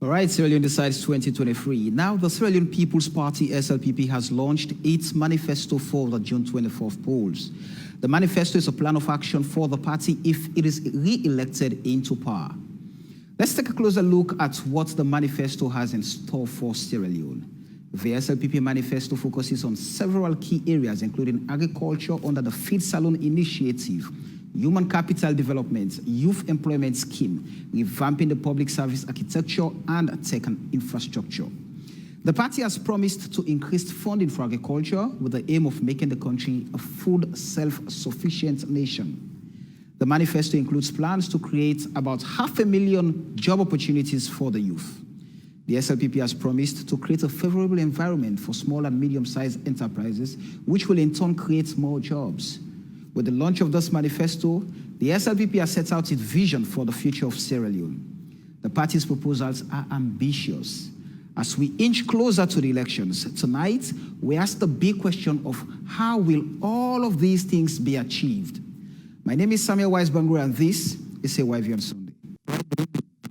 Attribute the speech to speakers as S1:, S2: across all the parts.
S1: All right, Sierra Leone decides 2023. Now, the Sierra Leone People's Party, SLPP, has launched its manifesto for the June 24th polls. The manifesto is a plan of action for the party if it is re-elected into power. Let's take a closer look at what the manifesto has in store for Sierra Leone. The SLPP manifesto focuses on several key areas, including agriculture under the Feed Salon initiative, human capital development, youth employment scheme, revamping the public service architecture, and tech and infrastructure. The party has promised to increase funding for agriculture with the aim of making the country a food self-sufficient nation. The manifesto includes plans to create about 500,000 job opportunities for the youth. The SLPP has promised to create a favorable environment for small and medium-sized enterprises, which will in turn create more jobs. With the launch of this manifesto, the SLPP has set out its vision for the future of Sierra Leone. The party's proposals are ambitious. As we inch closer to the elections, tonight, we ask the big question of how will all of these things be achieved? My name is Samuel Weisbanger, and this is AYV on Sunday.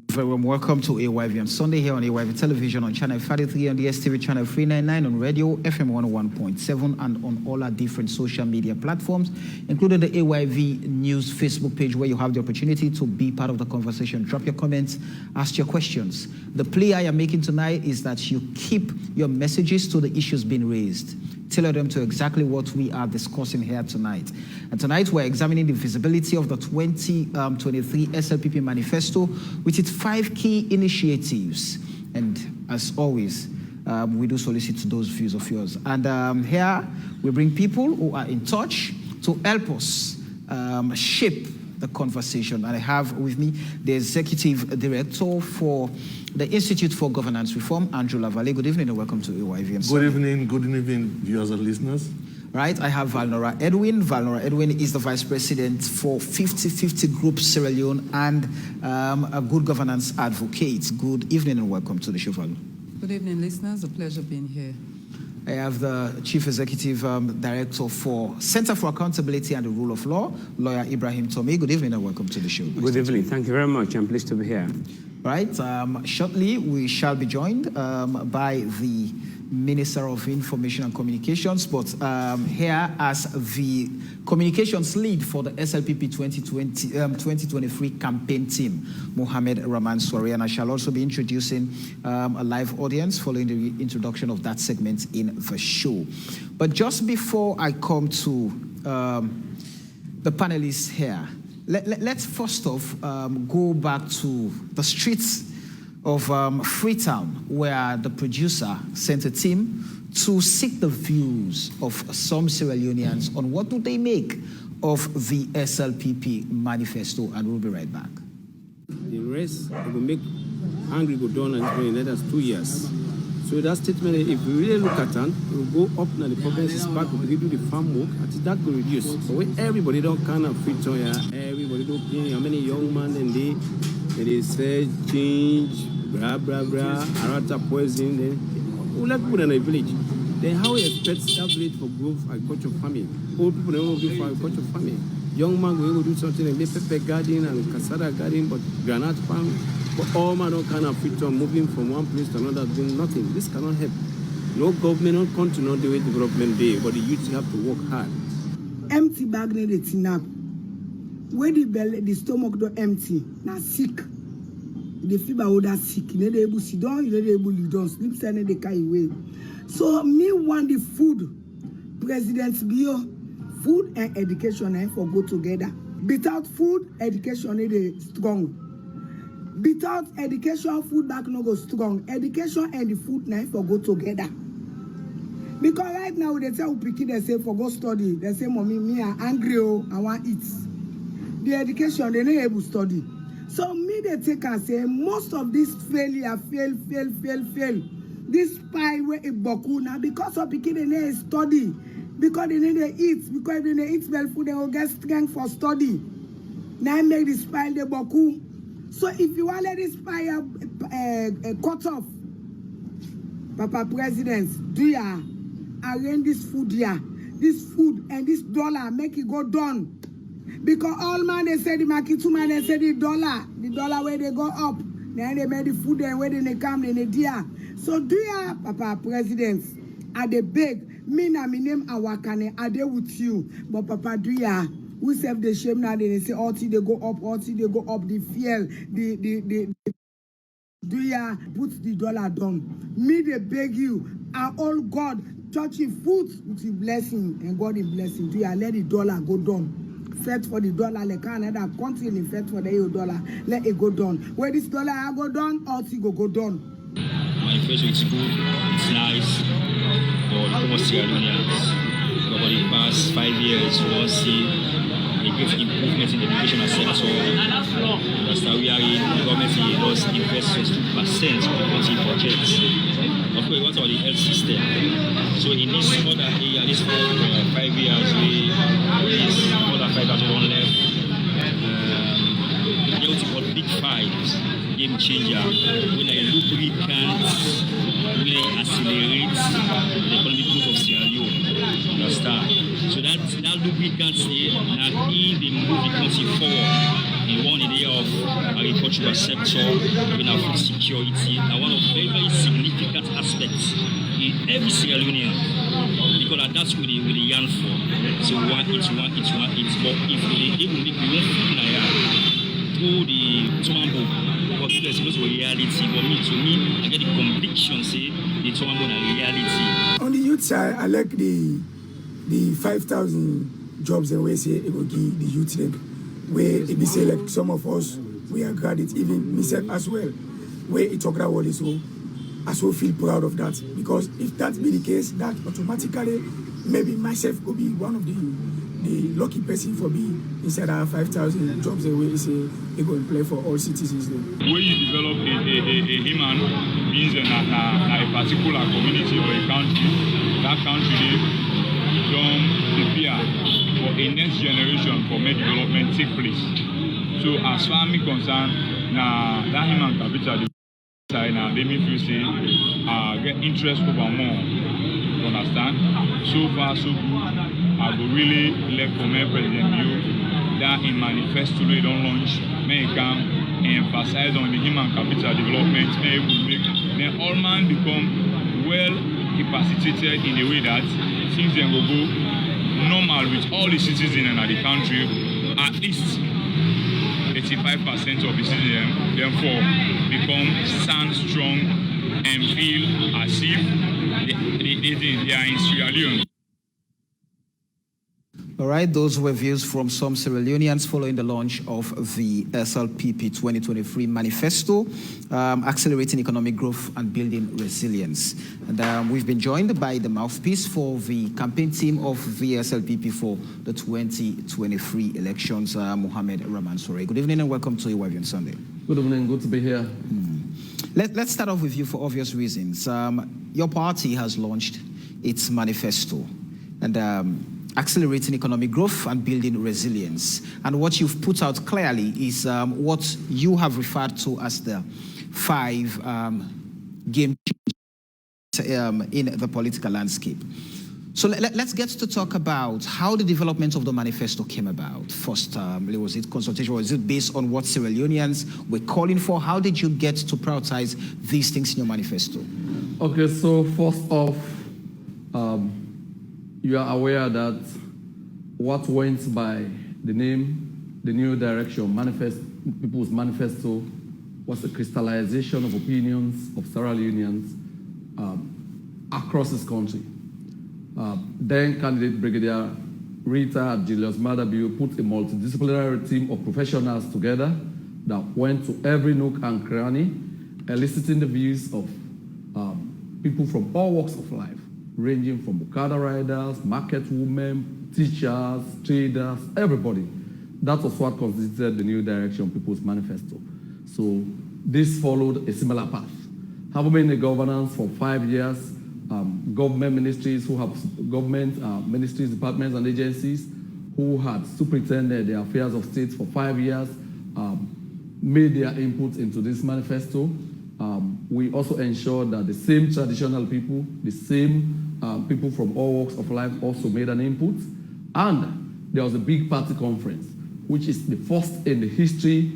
S1: Very warm welcome to AYV on Sunday here on AYV Television on Channel 33 on the STV Channel 399 on radio FM 101.7 and on all our different social media platforms, including the AYV News Facebook page where you have the opportunity to be part of the conversation. Drop your comments, ask your questions. The plea I am making tonight is that you keep your messages to the issues being raised. Tailor them to exactly what we are discussing here tonight. And tonight we're examining the visibility of the 2023 SLPP manifesto with its 5 key initiatives. And as always, we do solicit those views of yours. And here we bring people who are in touch to help us shape the conversation. And I have with me the Executive Director for the Institute for Governance Reform, Andrew Lavallée. Good evening and welcome to AYV.
S2: Good evening, viewers and listeners.
S1: Right, I have Valnora Edwin. Valnora Edwin is the Vice President for 50/50 Group Sierra Leone and a good governance advocate. Good evening and welcome to the show, Val.
S3: Good evening, listeners. A pleasure being here.
S1: I have the Chief Executive Director for Center for Accountability and the Rule of Law, Lawyer Ibrahim Tommy. Good evening and welcome to the show.
S4: Good evening. Thank you very much. I'm pleased to be here.
S1: Right. Shortly, we shall be joined by the Minister of Information and Communications, but here as the communications lead for the SLPP 2023 campaign team, Mohamed Rahman Swaray, and I shall also be introducing a live audience following the introduction of that segment in the show. But just before I come to the panelists here, let's first off go back to the streets of Freetown, where the producer sent a team to seek the views of some Sierra Leoneans on what do they make of the SLPP manifesto, and we'll be right back.
S5: The rest will make angry go down and it's going to let us 2 years. So that statement, if we really look at it, it will go up now the problems is back, we do the farm work, and that will reduce. But when everybody don't kind of Freetown, everybody don't pay, how many young men and they say change, blah, blah, blah, arata poison, then we'll let people in the village. Then how we expect that village for growth agriculture farming? Old people don't do for agriculture farming. Young man will do something like pepper garden and cassava garden, but granite farm. But all man don't kind of fit on moving from one place to another, doing nothing. This cannot help. No government, no country, not the way development day, but the youth have to work hard.
S6: Empty bag need it enough. Where the belly, the stomach don't empty, now sick. The fever order sick. You need able to sit down, you need able to don't sleep, send the car away. So me want the food. President Bio, food and education for go together. Without food, education is strong. Without education, food back no go strong. Education and the food for go together. Because right now they tell people they say for go study. They say, mommy, me are angry, I want eat. The education they not able to study. So me they take and say most of this failure fail. This spy way a boku now because of people they need study, because they need to eat, because they need to eat well food, they will get strength for study. Now make the spy the boku. So if you want to let this spy cut off, Papa President, do ya arrange this food here, this food and this dollar make it go down. Because all man they say the market, two man they say the dollar where they go up. Now they made the food and when they come, then they dear. So do ya, Papa President, are they beg? Me na me name Awakane, are they with you? But Papa do ya, who serve the shame now? They say, all they go up, the fuel, the do ya put the dollar down. Me they beg you, are all God touching food with the blessing and God in blessing. Do ya let the dollar go down? Fed for the dollar, like Canada country in fed for the dollar, let it go down. Where this dollar go down, all it go down.
S7: Manifesto is good, it's nice for the most Sierra Leoneans. Over the past 5 years, we will see a great improvement in the educational sector. That's why we are in the government does invest 2% of the country budget. Of course, what about the health system? So in this other area, this 5 years, we is more than 5,000 left. The ultimate big fives, game changer, when I lubricant, when I accelerate the economic growth of Sierra Leone. Understand? So that lubricant now in the move the country forward in one area of agricultural sector, in our food security, and one of very, very significant aspects in every Sierra Leonean, because that's what they yearn for. So we want it. But if they will make the own food through the Tomambo, because it's supposed to be reality. But to me, I get the conviction, say the Tomambo is reality.
S8: On the youth side, I like the 5,000 jobs and we say it will give the youth them. Where it be say like some of us we are graduates, even myself as well. Where it talk about this, so I so feel proud of that, because if that be the case, that automatically maybe myself could be one of the lucky person for me inside our 5,000 jobs and we say it go and play for all citizens there.
S9: When you develop a human means in a particular community or a country, that country don't prepare for a next generation for make development take place. So as far as me concerned, now that human capital now they make you say get interest over more. You understand? So far so good. I will really let former President you that in manifesto they don't launch may come and emphasize on the human capital development and will make then all man become well capacitated in a way that things then will go normal with all the citizens in the country, at least 85% of the citizens therefore become stand strong and feel as if they are in Sierra Leone.
S1: All right, those were views from some Sierra Leoneans following the launch of the SLPP 2023 Manifesto, accelerating economic growth and building resilience. And we've been joined by the mouthpiece for the campaign team of the SLPP for the 2023 elections, Mohamed Rahman Swaray. Good evening and welcome to YV on Sunday.
S10: Good evening, good to be here.
S1: Let's start off with you for obvious reasons. Your party has launched its manifesto and accelerating economic growth and building resilience. And what you've put out clearly is what you have referred to as the 5 game changers in the political landscape. So let's get to talk about how the development of the manifesto came about. First, was it consultation, or is it based on what Sierra Leoneans were calling for? How did you get to prioritize these things in your manifesto?
S10: Okay, so first off, you are aware that what went by the name, the New Direction People's Manifesto, was a crystallization of opinions of Sierra Leoneans across this country. Then candidate Brigadier Rita Julius Madabiu put a multidisciplinary team of professionals together that went to every nook and cranny, eliciting the views of people from all walks of life, ranging from Okada riders, market women, teachers, traders, everybody. That was what constituted the New Direction People's Manifesto. So this followed a similar path. Having been in governance for 5 years, government ministries ministries, departments, and agencies who had superintended the affairs of state for 5 years made their input into this manifesto. We also ensured that the same traditional people, the same people from all walks of life also made an input. And there was a big party conference, which is the first in the history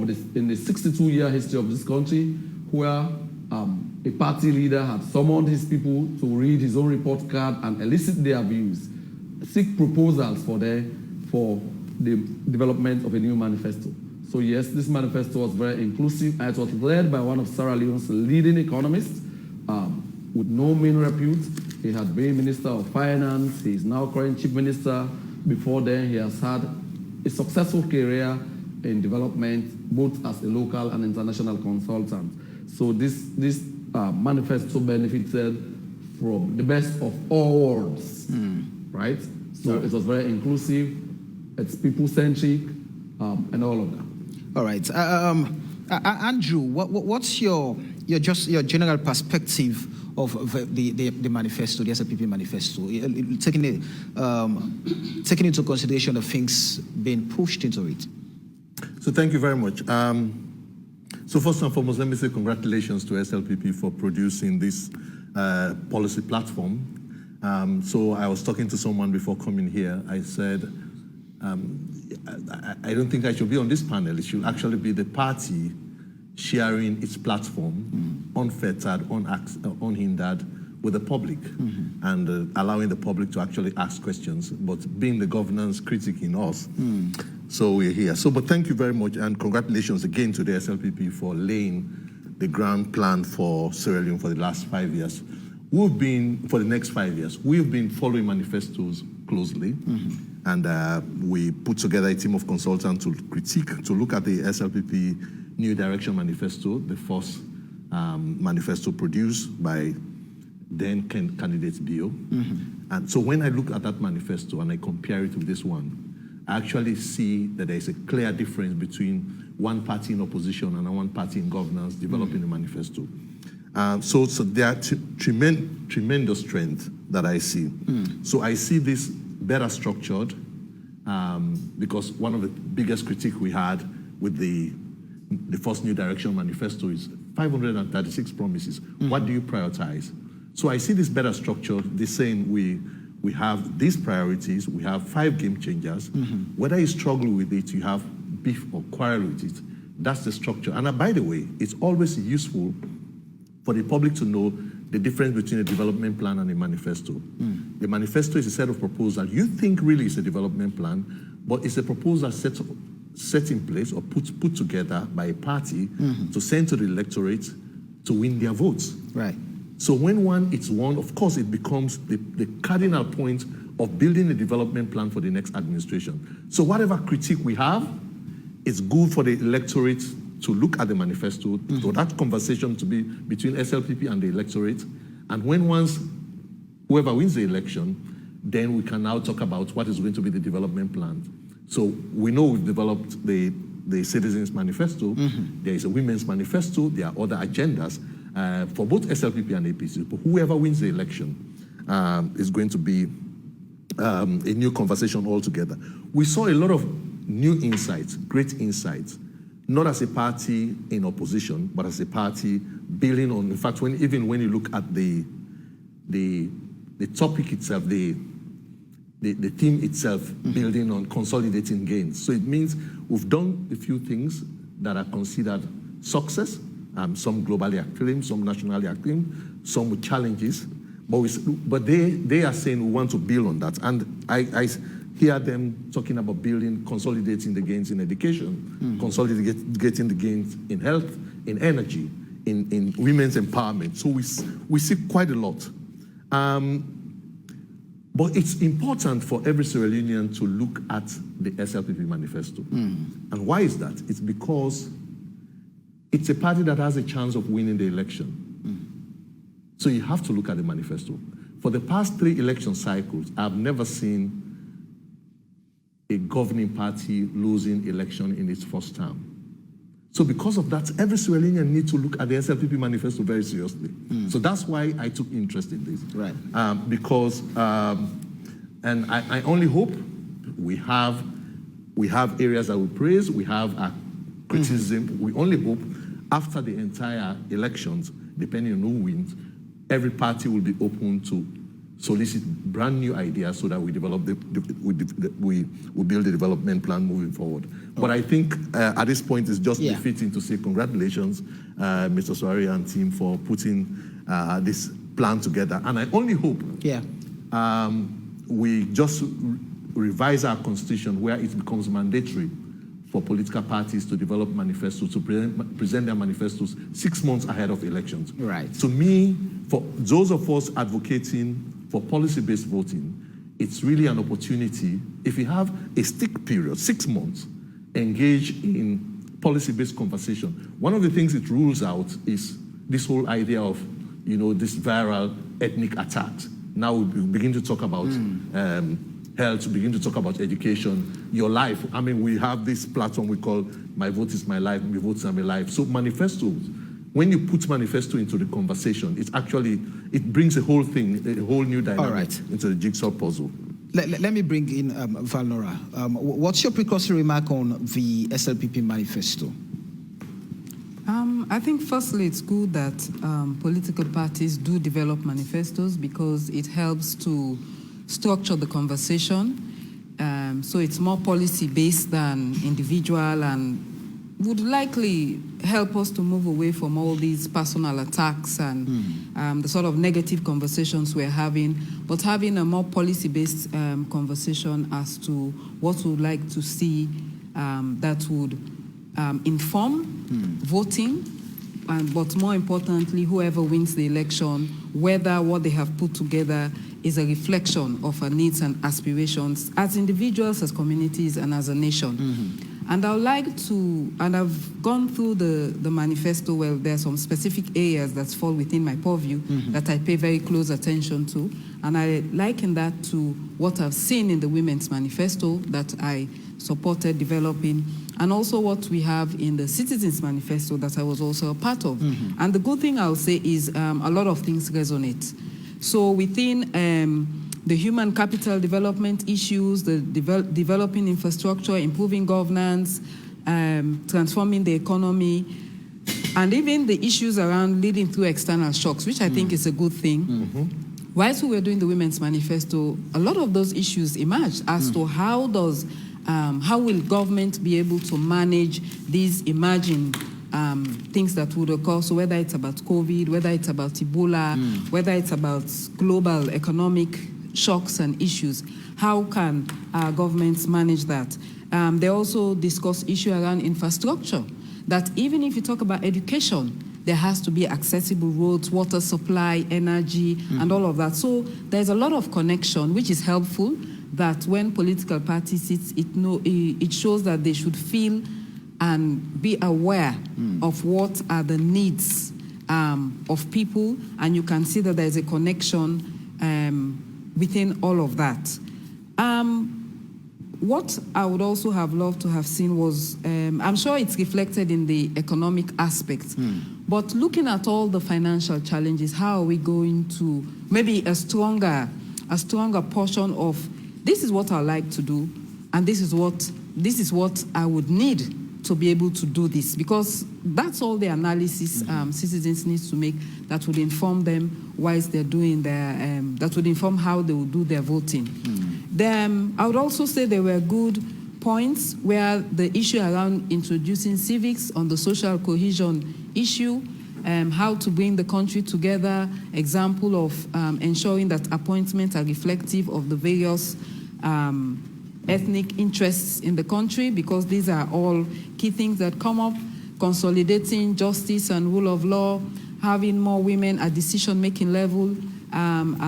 S10: in the 62-year history of this country, where a party leader had summoned his people to read his own report card and elicit their views, seek proposals for the development of a new manifesto. So yes, this manifesto was very inclusive, and it was led by one of Sierra Leone's leading economists with no mean repute. He had been Minister of Finance, he is now current Chief Minister. Before then, he has had a successful career in development, both as a local and international consultant. So this manifesto benefited from the best of all worlds, right? So it was very inclusive, it's people-centric, and all of that.
S1: All right. Andrew, what's your general perspective of the manifesto, the SLPP manifesto, taking into consideration the things being pushed into it?
S2: So thank you very much. So first and foremost, let me say congratulations to SLPP for producing this policy platform. So I was talking to someone before coming here. I said, I don't think I should be on this panel. It should actually be the party sharing its platform, unfettered, unhindered, with the public, and allowing the public to actually ask questions, but being the governance critic in us. So we're here. But thank you very much, and congratulations again to the SLPP for laying the grand plan for Sierra Leone for the last 5 years. For the next 5 years, we've been following manifestos closely, and we put together a team of consultants to look at the SLPP New Direction Manifesto, the first manifesto produced by then candidate Bio. And so when I look at that manifesto and I compare it with this one, I actually see that there's a clear difference between one party in opposition and one party in governance developing a manifesto. So there are tremendous strength that I see. So I see this better structured, because one of the biggest critique we had with the first New Direction Manifesto is 536 promises. What do you prioritize? So I see this better structured, this saying we have these priorities, we have 5 game changers. Whether you struggle with it, you have beef or quarrel with it, that's the structure. And by the way, it's always useful for the public to know the difference between a development plan and a manifesto. The manifesto is a set of proposals. You think really it's a development plan, but it's a proposal set in place or put together by a party to send to the electorate to win their votes.
S1: Right.
S2: So when it's won, of course, it becomes the cardinal point of building a development plan for the next administration. So whatever critique we have, it's good for the electorate to look at the manifesto, for that conversation to be between SLPP and the electorate. And whoever wins the election, then we can now talk about what is going to be the development plan. So we know we've developed the Citizens Manifesto. There is a Women's Manifesto. There are other agendas for both SLPP and APC. But whoever wins the election is going to be a new conversation altogether. We saw a lot of new insights, great insights, not as a party in opposition, but as a party building on, in fact, even when you look at the topic itself, the theme itself, building on consolidating gains. So it means we've done a few things that are considered success, some globally acclaimed, some nationally acclaimed, some with challenges, but they are saying we want to build on that. And I hear them talking about consolidating the gains in education, consolidating the gains in health, in energy, in women's empowerment. So we see quite a lot. But it's important for every Sierra Leonean to look at the SLPP manifesto. And why is that? It's because it's a party that has a chance of winning the election. So you have to look at the manifesto. For the past 3 election cycles, I've never seen a governing party losing election in its first term. So because of that, every Sierra Leonean needs to look at the SLPP manifesto very seriously. So that's why I took interest in this.
S1: Right.
S2: Because, and I only hope we have areas that we praise, we have criticism. We only hope after the entire elections, depending on who wins, every party will be open to solicit brand new ideas so that we develop we build a development plan moving forward. But I think at this point it's just befitting to say congratulations, Mr. Swaray and team, for putting this plan together. And I only hope we just revise our constitution where it becomes mandatory for political parties to develop manifestos, to present their manifestos 6 months ahead of elections.
S1: Right.
S2: To me, for those of us advocating for policy-based voting, it's really an opportunity. If you have a stick period, 6 months, engage in policy-based conversation. One of the things it rules out is this whole idea of, this viral ethnic attack. Now we begin to talk about health, we begin to talk about education, your life. I mean, we have this platform we call My Vote is My Life, My Vote is My Life. So manifestos, when you put manifesto into the conversation, it brings a whole thing, a whole new dynamic into the jigsaw puzzle.
S1: Let me bring in Valnora. What's your precursory remark on the SLPP manifesto?
S3: I think firstly it's good that political parties do develop manifestos because it helps to structure the conversation. So it's more policy-based than individual and would likely help us to move away from all these personal attacks and the sort of negative conversations we're having, but having a more policy-based conversation as to what we would like to see that would inform voting, but more importantly, whoever wins the election, whether what they have put together is a reflection of our needs and aspirations as individuals, as communities, and as a nation. And I would like to, and I've gone through the manifesto. Well, there are some specific areas that fall within my purview that I pay very close attention to. And I liken that to what I've seen in the Women's Manifesto that I supported developing, and also what we have in the Citizens Manifesto that I was also a part of. And the good thing I'll say is a lot of things resonate. So within the human capital development issues, the developing infrastructure, improving governance, transforming the economy, and even the issues around leading through external shocks, which I think is a good thing. Whilst we were doing the Women's Manifesto, a lot of those issues emerged as to how will government be able to manage these emerging things that would occur. So whether it's about COVID, whether it's about Ebola, whether it's about global economic shocks and issues, how can our governments manage that? They also discuss issue around infrastructure, that even if you talk about education, there has to be accessible roads, water supply, energy, and all of that. So there's a lot of connection, which is helpful, that when political parties sit, it shows that they should feel and be aware of what are the needs of people, and you can see that there's a connection within all of that. What I would also have loved to have seen was, I'm sure it's reflected in the economic aspect, but looking at all the financial challenges, how are we going to maybe a stronger portion of this is what I like to do, and this is what I would need to be able to do this, because that's all the analysis citizens need to make that would inform them whilst they're doing their, that would inform how they will do their voting. Then I would also say there were good points where the issue around introducing civics on the social cohesion issue, how to bring the country together, example of ensuring that appointments are reflective of the various ethnic interests in the country, because these are all key things that come up, consolidating justice and rule of law, having more women at decision-making level,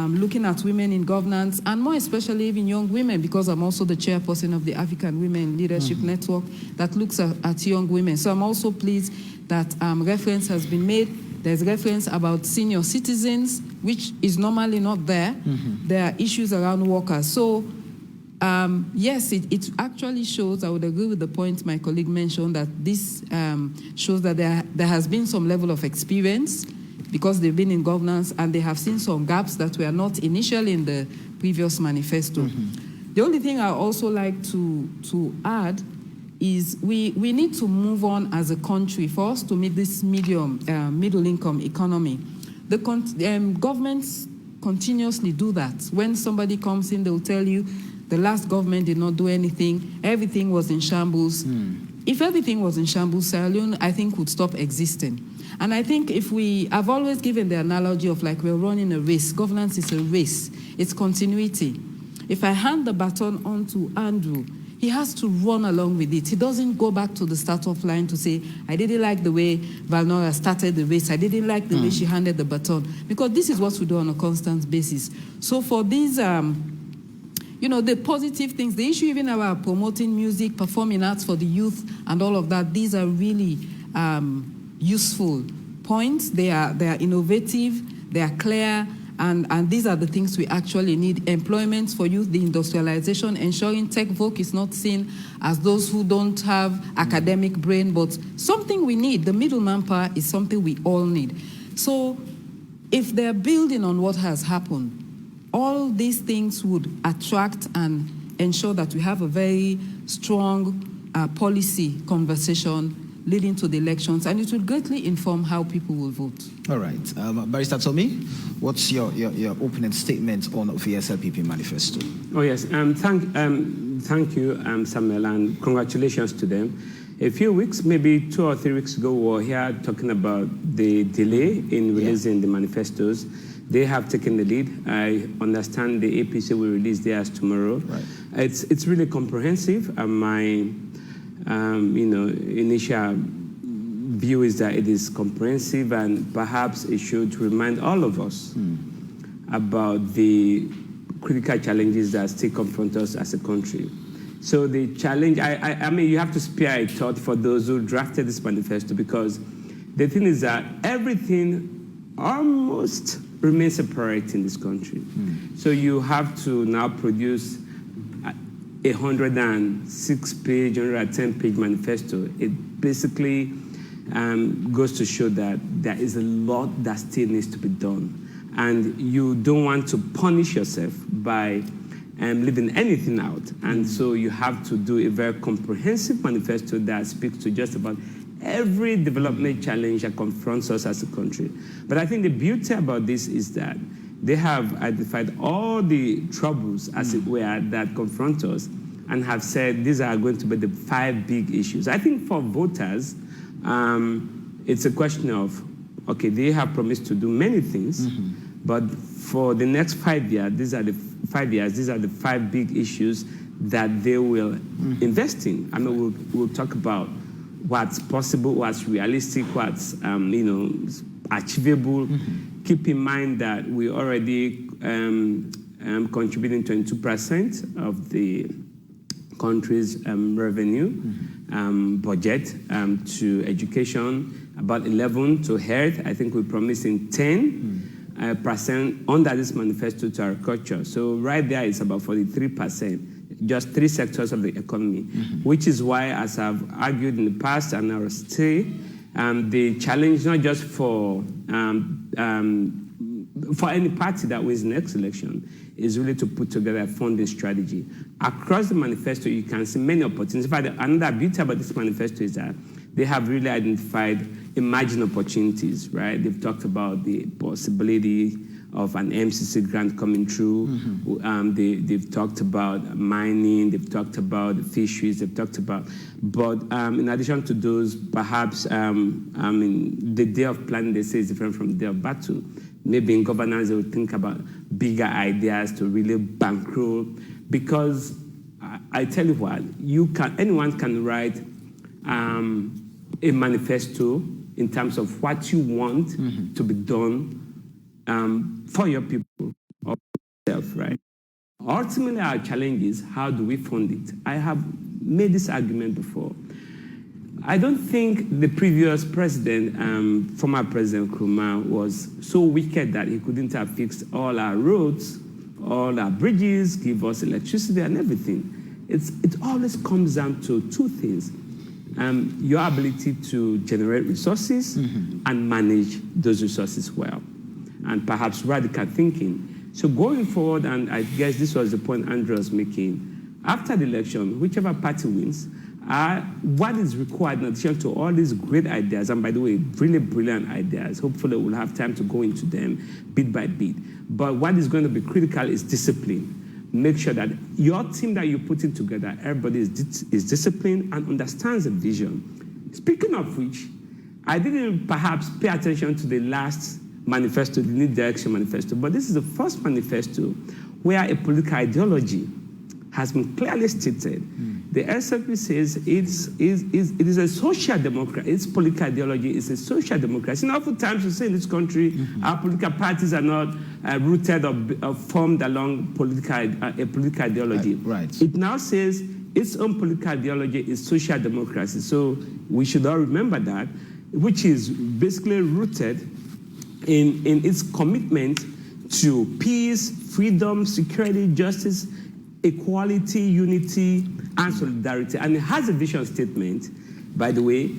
S3: looking at women in governance, and more especially even young women, because I'm also the chairperson of the African Women Leadership Network that looks at young women. So I'm also pleased that reference has been made. There's reference about senior citizens, which is normally not there. There are issues around workers. So yes, it actually shows, I would agree with the point my colleague mentioned, that this shows that there has been some level of experience because they've been in governance and they have seen some gaps that were not initially in the previous manifesto. The only thing I also like to add is we need to move on as a country for us to meet this middle income economy. The government's continuously do that. When somebody comes in, they'll tell you the last government did not do anything, everything was in shambles. If everything was in shambles, Sierra Leone, I think, would stop existing. And I think I've always given the analogy of like we're running a race. Governance is a race. It's continuity. If I hand the baton on to Andrew, he has to run along with it. He doesn't go back to the start-off line to say, I didn't like the way Valnora started the race. I didn't like the way she handed the baton. Because this is what we do on a constant basis. So for these, the positive things, the issue even about promoting music, performing arts for the youth and all of that, these are really useful points. They are innovative, they are clear, and these are the things we actually need. Employment for youth, the industrialization, ensuring tech voc is not seen as those who don't have academic brain, but something we need. The middleman power is something we all need. So if they're building on what has happened, all these things would attract and ensure that we have a very strong policy conversation leading to the elections, and it will greatly inform how people will vote.
S1: All right. Barrister Tommy, what's your opening statement on the SLPP manifesto?
S4: Oh, yes. Thank you, Samuel, and congratulations to them. A few weeks, maybe 2 or 3 weeks ago, we were here talking about the delay in releasing the manifestos. They have taken the lead. I understand the APC will release theirs tomorrow.
S1: Right.
S4: It's really comprehensive. My initial view is that it is comprehensive, and perhaps it should remind all of us about the critical challenges that still confront us as a country. So the challenge, I mean, you have to spare a thought for those who drafted this manifesto, because the thing is that everything almost remains a priority in this country. So you have to now produce a 106-page, 110-page manifesto. It basically goes to show that there is a lot that still needs to be done. And you don't want to punish yourself by leaving anything out. And so you have to do a very comprehensive manifesto that speaks to just about every development challenge that confronts us as a country. But I think the beauty about this is that they have identified all the troubles, as it were, that confront us, and have said these are going to be the 5 big issues. I think for voters, it's a question of, okay, they have promised to do many things, but for the next 5 years, these are the 5 big issues that they will invest in. I mean, we'll talk about what's possible, what's realistic, what's achievable. Keep in mind that we already contributing 22% of the country's revenue budget to education, about 11 to health. I think we're promising 10% under this manifesto to agriculture. So right there, it's about 43%, just 3 sectors of the economy, which is why, as I've argued in the past and I will stay, the challenge not just for any party that wins the next election is really to put together a funding strategy. Across the manifesto, you can see many opportunities. In fact, another beauty about this manifesto is that they have really identified emerging opportunities, right? They've talked about the possibility of an MCC grant coming through. They've talked about mining, they've talked about fisheries, they've talked about, but in addition to those, perhaps, the day of planning, they say, is different from the day of battle. Maybe in governance, they will think about bigger ideas to really bankroll, because I tell you what, anyone can write a manifesto in terms of what you want to be done for your people or yourself, right? Ultimately, our challenge is, how do we fund it? I have made this argument before. I don't think the previous president, former President Nkrumah, was so wicked that he couldn't have fixed all our roads, all our bridges, give us electricity and everything. It always comes down to 2 things. Your ability to generate resources and manage those resources well, and perhaps radical thinking. So going forward, and I guess this was the point Andrew was making, after the election, whichever party wins, what is required in addition to all these great ideas, and by the way, really brilliant ideas, hopefully we'll have time to go into them bit by bit. But what is going to be critical is discipline. Make sure that your team that you're putting together, everybody is disciplined and understands the vision. Speaking of which, I didn't perhaps pay attention to the last manifesto, the New Direction Manifesto, but this is the first manifesto where a political ideology has been clearly stated. The SLP says it is a social democracy. Its political ideology is a social democracy. And oftentimes we say in this country, our political parties are not rooted or formed along a political ideology.
S1: Right.
S4: It now says its own political ideology is social democracy. So we should all remember that, which is basically rooted in its commitment to peace, freedom, security, justice, equality, unity, and solidarity. And it has a vision statement, by the way.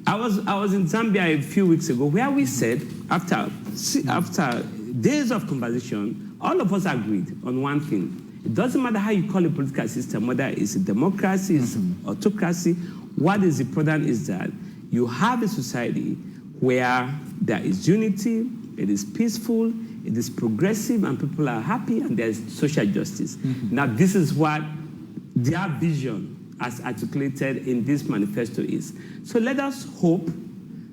S4: I was in Zambia a few weeks ago where we said, after days of conversation, all of us agreed on one thing. It doesn't matter how you call a political system, whether it's a democracy, it's autocracy. What is important is that you have a society where there is unity, it is peaceful, it is progressive, and people are happy, and there's social justice. Now, this is what their vision, as articulated in this manifesto, is. So let us hope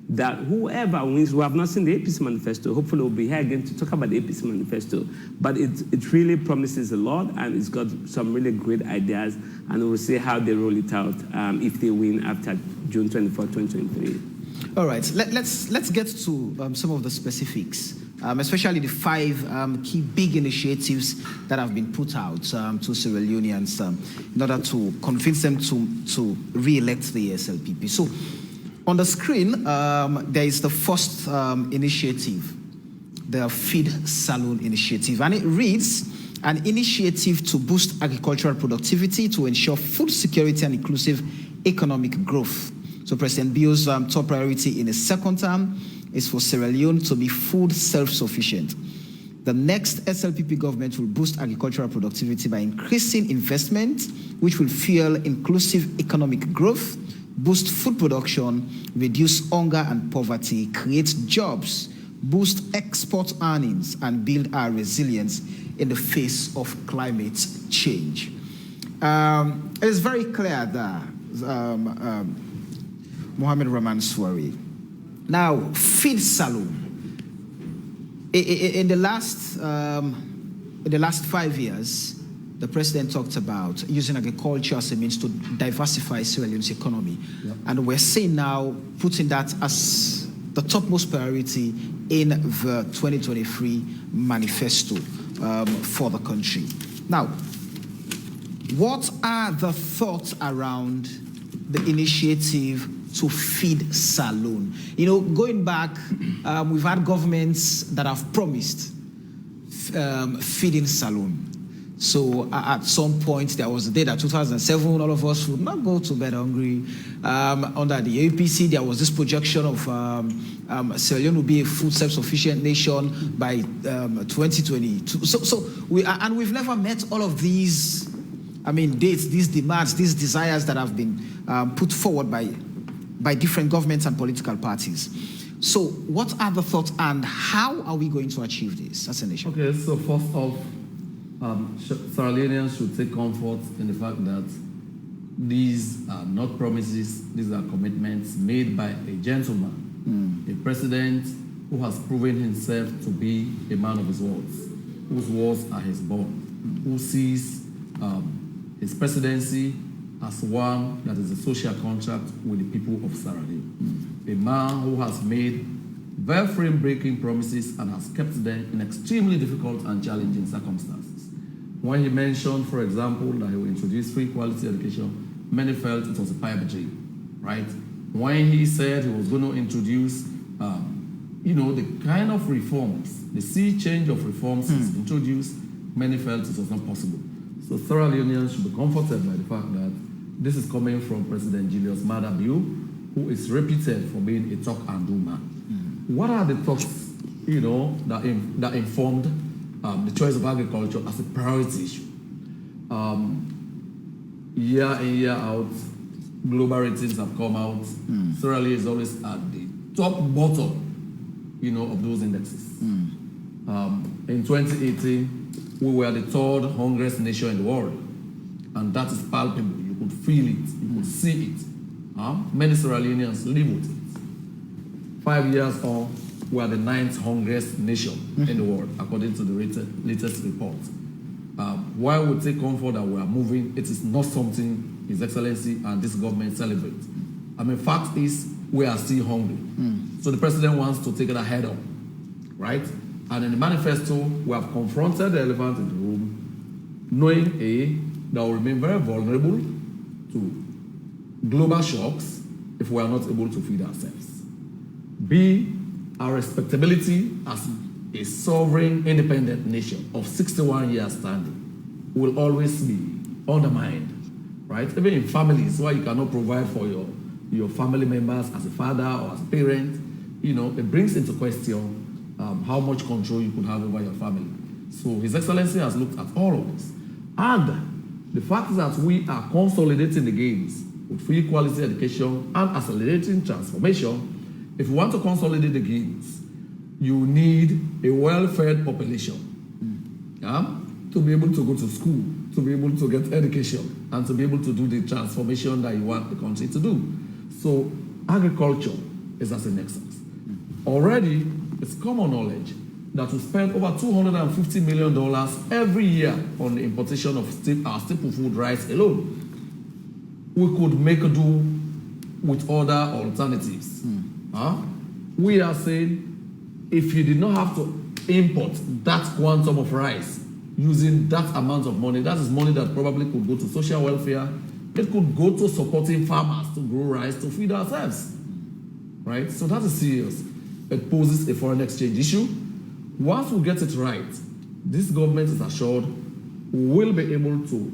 S4: that whoever wins, we have not seen the APC manifesto, hopefully we'll be here again to talk about the APC manifesto, but it really promises a lot, and it's got some really great ideas, and we'll see how they roll it out if they win after June 24, 2023.
S1: All right, let's get to some of the specifics, especially the 5 key big initiatives that have been put out to Sierra Leoneans in order to convince them to re-elect the SLPP. So on the screen, there is the first initiative, the Feed Salon initiative, and it reads, an initiative to boost agricultural productivity to ensure food security and inclusive economic growth. So President Bio's top priority in his second term is for Sierra Leone to be food self-sufficient. The next SLPP government will boost agricultural productivity by increasing investment, which will fuel inclusive economic growth, boost food production, reduce hunger and poverty, create jobs, boost export earnings, and build our resilience in the face of climate change. It is very clear that Mohamed Rahman Swaray. Now, Feed Salon. In the last 5 years, the president talked about using agriculture as a means to diversify Sierra Leone's economy. Yep. And we're seeing now putting that as the topmost priority in the 2023 manifesto for the country. Now, what are the thoughts around the initiative to feed Salon? You know, going back, we've had governments that have promised feeding Salon. So at some point, there was a day that 2007, all of us would not go to bed hungry. Under the APC, there was this projection of Sierra Leone will be a food self-sufficient nation by 2022. So we've never met all of these, dates, these demands, these desires that have been put forward by different governments and political parties. So what are the thoughts, and how are we going to achieve this as a nation?
S10: Okay, so first off, Sierra Leoneans should take comfort in the fact that these are not promises, these are commitments made by a gentleman, a president who has proven himself to be a man of his words, whose words are his bond, who sees his presidency as one that is a social contract with the people of Sierra Leone. A man who has made very frame-breaking promises and has kept them in extremely difficult and challenging circumstances. When he mentioned, for example, that he will introduce free quality education, many felt it was a pipe dream, right? When he said he was going to introduce, the kind of reforms, the sea change of reforms he's introduced, many felt it was not possible. So Sierra Leoneans should be comforted by the fact that this is coming from President Julius Maada Bio, who is reputed for being a talk and do man. What are the thoughts, that informed the choice of agriculture as a priority issue? Year in, year out, global ratings have come out, Sierra Leone is always at the top bottom, of those indexes. In 2018, we were the third hungriest nation in the world, and that is palpable. You could feel it, you could see it. Many Sierra Leoneans live with it. 5 years on, we are the 9th hungriest nation in the world, according to the latest report. While we take comfort that we are moving, it is not something His Excellency and this government celebrates. Fact is, we are still hungry. So the president wants to take it ahead on, right? And in the manifesto, we have confronted the elephant in the room, knowing that we remain very vulnerable to global shocks if we are not able to feed ourselves. B, our respectability as a sovereign, independent nation of 61 years standing will always be undermined, right? Even in families where you cannot provide for your family members as a father or as a parent, it brings into question how much control you could have over your family. So His Excellency has looked at all of this. And the fact that we are consolidating the gains with free quality education and accelerating transformation, if you want to consolidate the gains, you need a well-fed population to be able to go to school, to be able to get education, and to be able to do the transformation that you want the country to do. So agriculture is as a nexus. Already, it's common knowledge that we spend over $250 million every year on the importation of our staple food rice alone. We could make do with other alternatives. We are saying, if you did not have to import that quantum of rice using that amount of money, that is money that probably could go to social welfare, it could go to supporting farmers to grow rice to feed ourselves, right? So that is serious. It poses a foreign exchange issue. Once we get it right, this government is assured we will be able to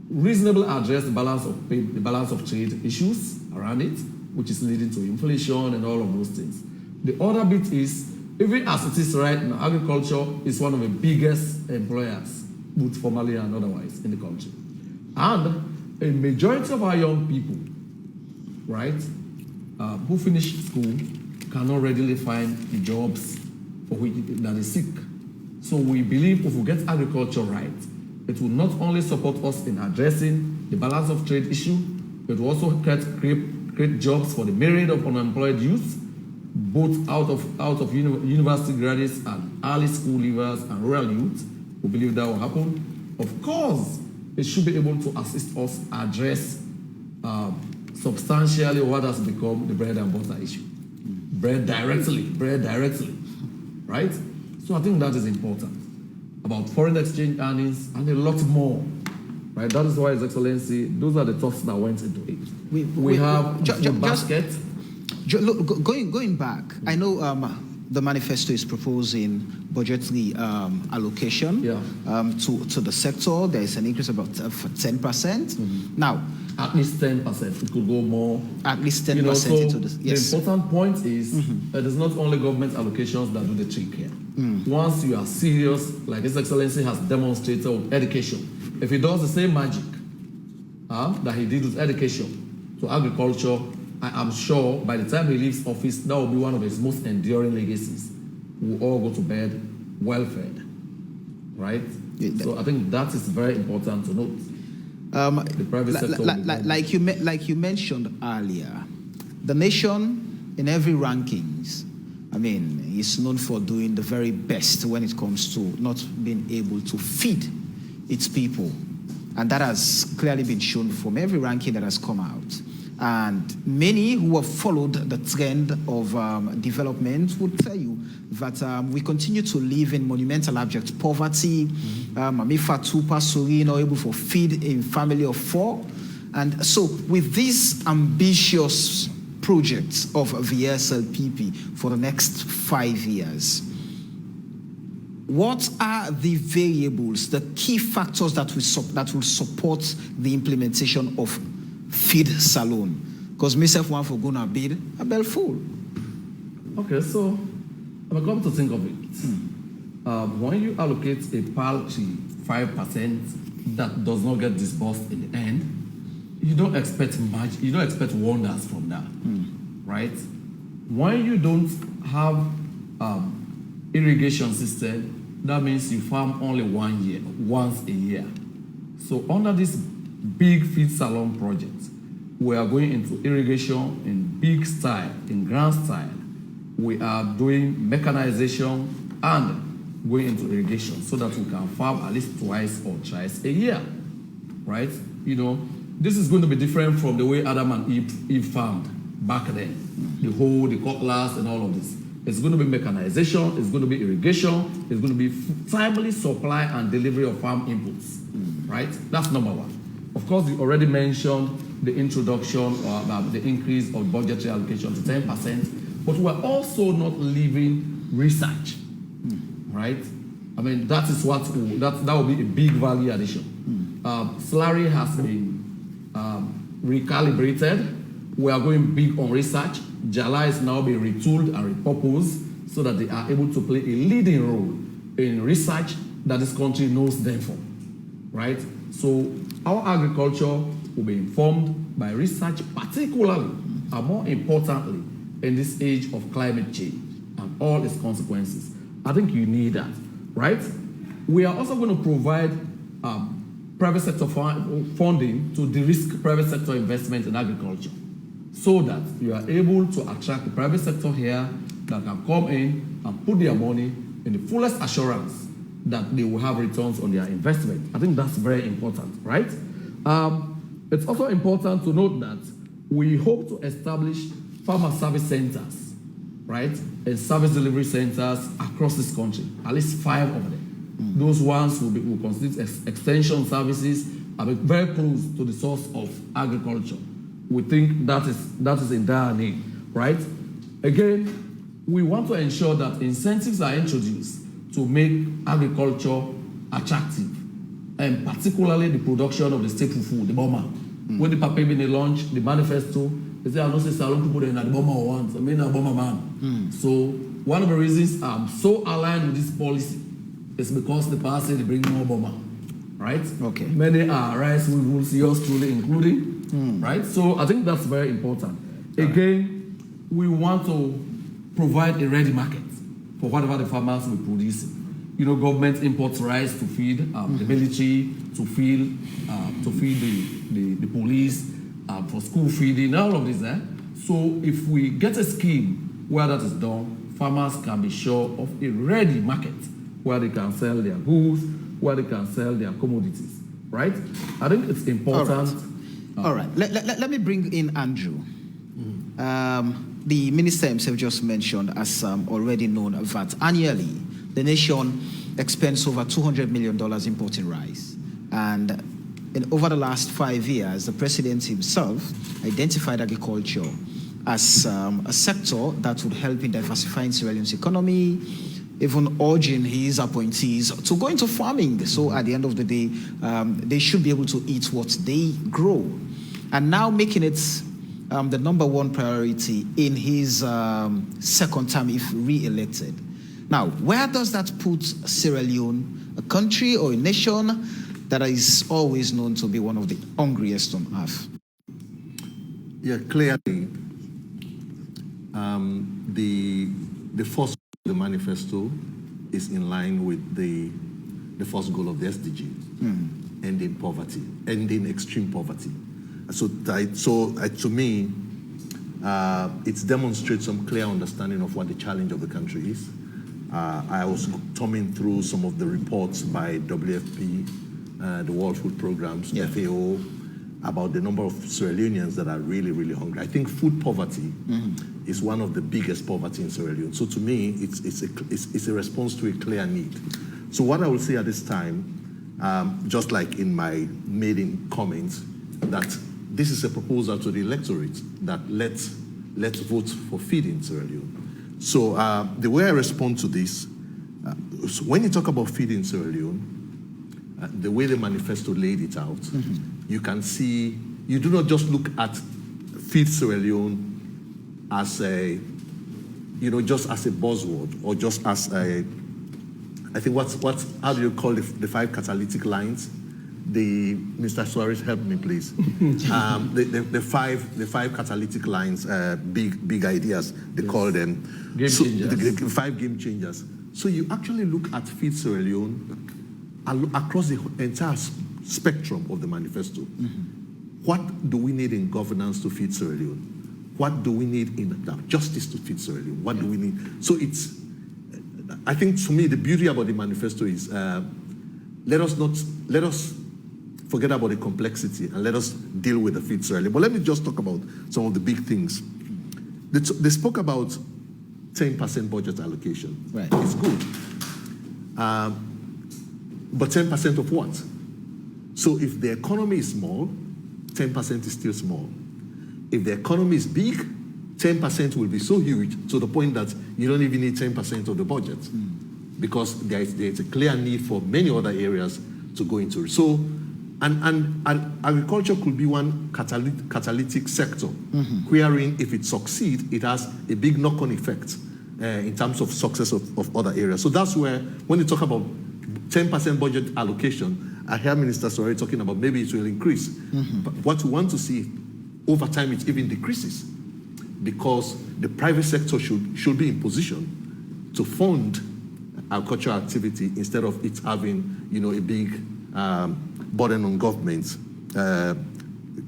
S10: reasonably address the balance of trade issues around it, which is leading to inflation and all of those things. The other bit is, even as it is right now, agriculture is one of the biggest employers, both formally and otherwise, in the country. And a majority of our young people, right, who finish school cannot readily find the jobs for which that is seek. So we believe if we get agriculture right, it will not only support us in addressing the balance of trade issue, it will also create jobs for the myriad of unemployed youth, both out of university graduates and early school leavers and rural youth. We believe that will happen. Of course, it should be able to assist us address substantially what has become the bread and butter issue. Bread directly, right? So I think that is important. About foreign exchange earnings and a lot more, right? That is why His Excellency, those are the thoughts that went into it. We have a basket.
S1: Look, going back, I know the manifesto is proposing budgetary allocation to the sector. There is an increase of about 10%. Now,
S10: at least 10%. It could go more.
S1: At least 10% into this. Yes.
S10: The important point is that it's not only government allocations that do the trick here. Once you are serious, like His Excellency has demonstrated with education, if he does the same magic that he did with education to agriculture, I am sure by the time he leaves office, that will be one of his most enduring legacies. We'll all go to bed well-fed, right? So I think that is very important to note. The private sector
S1: like you mentioned earlier, the nation in every rankings, is known for doing the very best when it comes to not being able to feed its people. And that has clearly been shown from every ranking that has come out. And many who have followed the trend of development would tell you that we continue to live in monumental abject poverty. Amifa Tupa Suri not able to feed a family of 4. And so with these ambitious projects of the SLPP for the next 5 years, what are the variables, the key factors that will support the implementation of Feed Salon? Because myself want for gonna bid a bell full.
S10: Okay, so I'm going to think of it. When you allocate a paltry 5% that does not get disbursed in the end, you don't expect magic, you don't expect wonders from that, right? When you don't have irrigation system, that means you farm only once a year. So under this big feed salon project, we are going into irrigation in big style, in grand style. We are doing mechanization and going into irrigation so that we can farm at least twice or thrice a year, right? You know, this is going to be different from the way Adam and Eve farmed back then. The hoe, the cutlass, and all of this. It's going to be mechanization, it's going to be irrigation, it's going to be timely supply and delivery of farm inputs, right? That's number one. Of course, you already mentioned the introduction or the increase of budgetary allocation to 10%, but we're also not leaving research, right? I mean, that is what that will be a big value addition. Salary has been recalibrated. We are going big on research. JALA is now being retooled and repurposed so that they are able to play a leading role in research that this country knows them for, right? So our agriculture will be informed by research, particularly and more importantly in this age of climate change and all its consequences. I think you need that, right? We are also going to provide private sector funding to de-risk private sector investment in agriculture, so that you are able to attract the private sector here that can come in and put their money in the fullest assurance that they will have returns on their investment. I think that's very important, right? It's also important to note that we hope to establish farmer service centers, right? And service delivery centers across this country, at least 5 of them. Those ones will constitute extension services and be very close to the source of agriculture. We think that is in dire need, right? Again, we want to ensure that incentives are introduced to make agriculture attractive, and particularly the production of the staple food, the boma. When the paper in the launch, the manifesto, they say, I don't say Salon people in the boma once, I mean a boma man. So one of the reasons I'm so aligned with this policy is because the party they bring more boma, right? Okay. Many are rice, we will see us truly including, right? So I think that's very important. Again, we want to provide a ready market for whatever the farmers will produce. You know, government imports rice to feed the military, to feed the police, for school feeding, all of this. So if we get a scheme where that is done, farmers can be sure of a ready market where they can sell their goods, where they can sell their commodities, right? I think it's important.
S1: All right. Let me bring in Andrew. The minister himself just mentioned, as already known, that annually the nation expends over $200 million importing rice. And over the last 5 years, the president himself identified agriculture as a sector that would help in diversifying Sierra Leone's economy, even urging his appointees to go into farming. So at the end of the day, they should be able to eat what they grow. And now making it the #1 priority in his second term if re-elected. Now, where does that put Sierra Leone, a country or a nation that is always known to be one of the hungriest on earth?
S2: Yeah, clearly, the first the manifesto is in line with the first goal of the SDG, ending poverty, ending extreme poverty. So to me, it demonstrates some clear understanding of what the challenge of the country is. I was thumbing through some of the reports by WFP, the World Food Programs, FAO, about the number of Sierra Leoneans that are really, really hungry. I think food poverty is one of the biggest poverty in Sierra Leone. So to me, it's a response to a clear need. So what I will say at this time, just like in my maiden comments, that this is a proposal to the electorate that let's vote for feeding Sierra Leone. So the way I respond to this, so when you talk about feeding Sierra Leone, the way the manifesto laid it out, you can see, you do not just look at feed Sierra Leone as a, just as a buzzword or just as a, I think how do you call the 5 catalytic lines? Mr. Suarez, help me, please. The five catalytic lines, big ideas, they call them.
S10: Game changers.
S2: The 5 game changers. So you actually look at Feed Sierra Leone across the entire spectrum of the manifesto. What do we need in governance to feed Sierra Leone? What do we need in justice to feed Sierra Leone? What do we need? So I think to me, the beauty about the manifesto is let us forget about the complexity and let us deal with the feed Sierra Leone. But let me just talk about some of the big things. They spoke about 10% budget allocation.
S1: Right.
S2: It's good. But 10% of what? So if the economy is small, 10% is still small. If the economy is big, 10% will be so huge to the point that you don't even need 10% of the budget because there's a clear need for many other areas to go into it. So, and agriculture could be one catalytic sector, wherein if it succeeds, it has a big knock-on effect in terms of success of other areas. So that's where, when you talk about 10% budget allocation, I hear Minister Swaray talking about maybe it will increase. But what we want to see over time, it even decreases because the private sector should be in position to fund agricultural activity instead of it having, a big burden on government,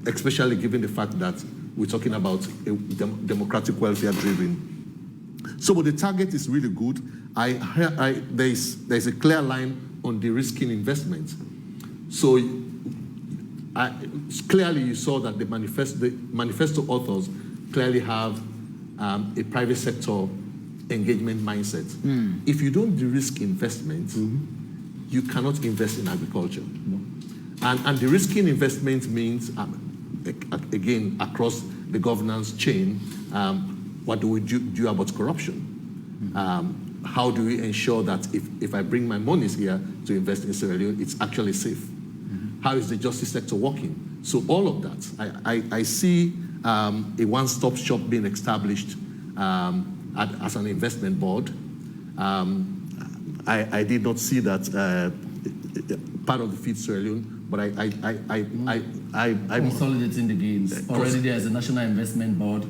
S2: especially given the fact that we're talking about a democratic welfare driven. So, but the target is really good. There's a clear line on de-risking investment. So clearly you saw that the manifesto authors clearly have a private sector engagement mindset. If you don't de-risk investment, you cannot invest in agriculture. And de-risking investment means, again, across the governance chain, what do we do about corruption? How do we ensure that if I bring my monies here to invest in Sierra Leone, it's actually safe? How is the justice sector working? So all of that, I see a one-stop shop being established as an investment board. I did not see that part of the Feed Sierra Leone, but I'm
S10: consolidating the gains. Already there is a National Investment Board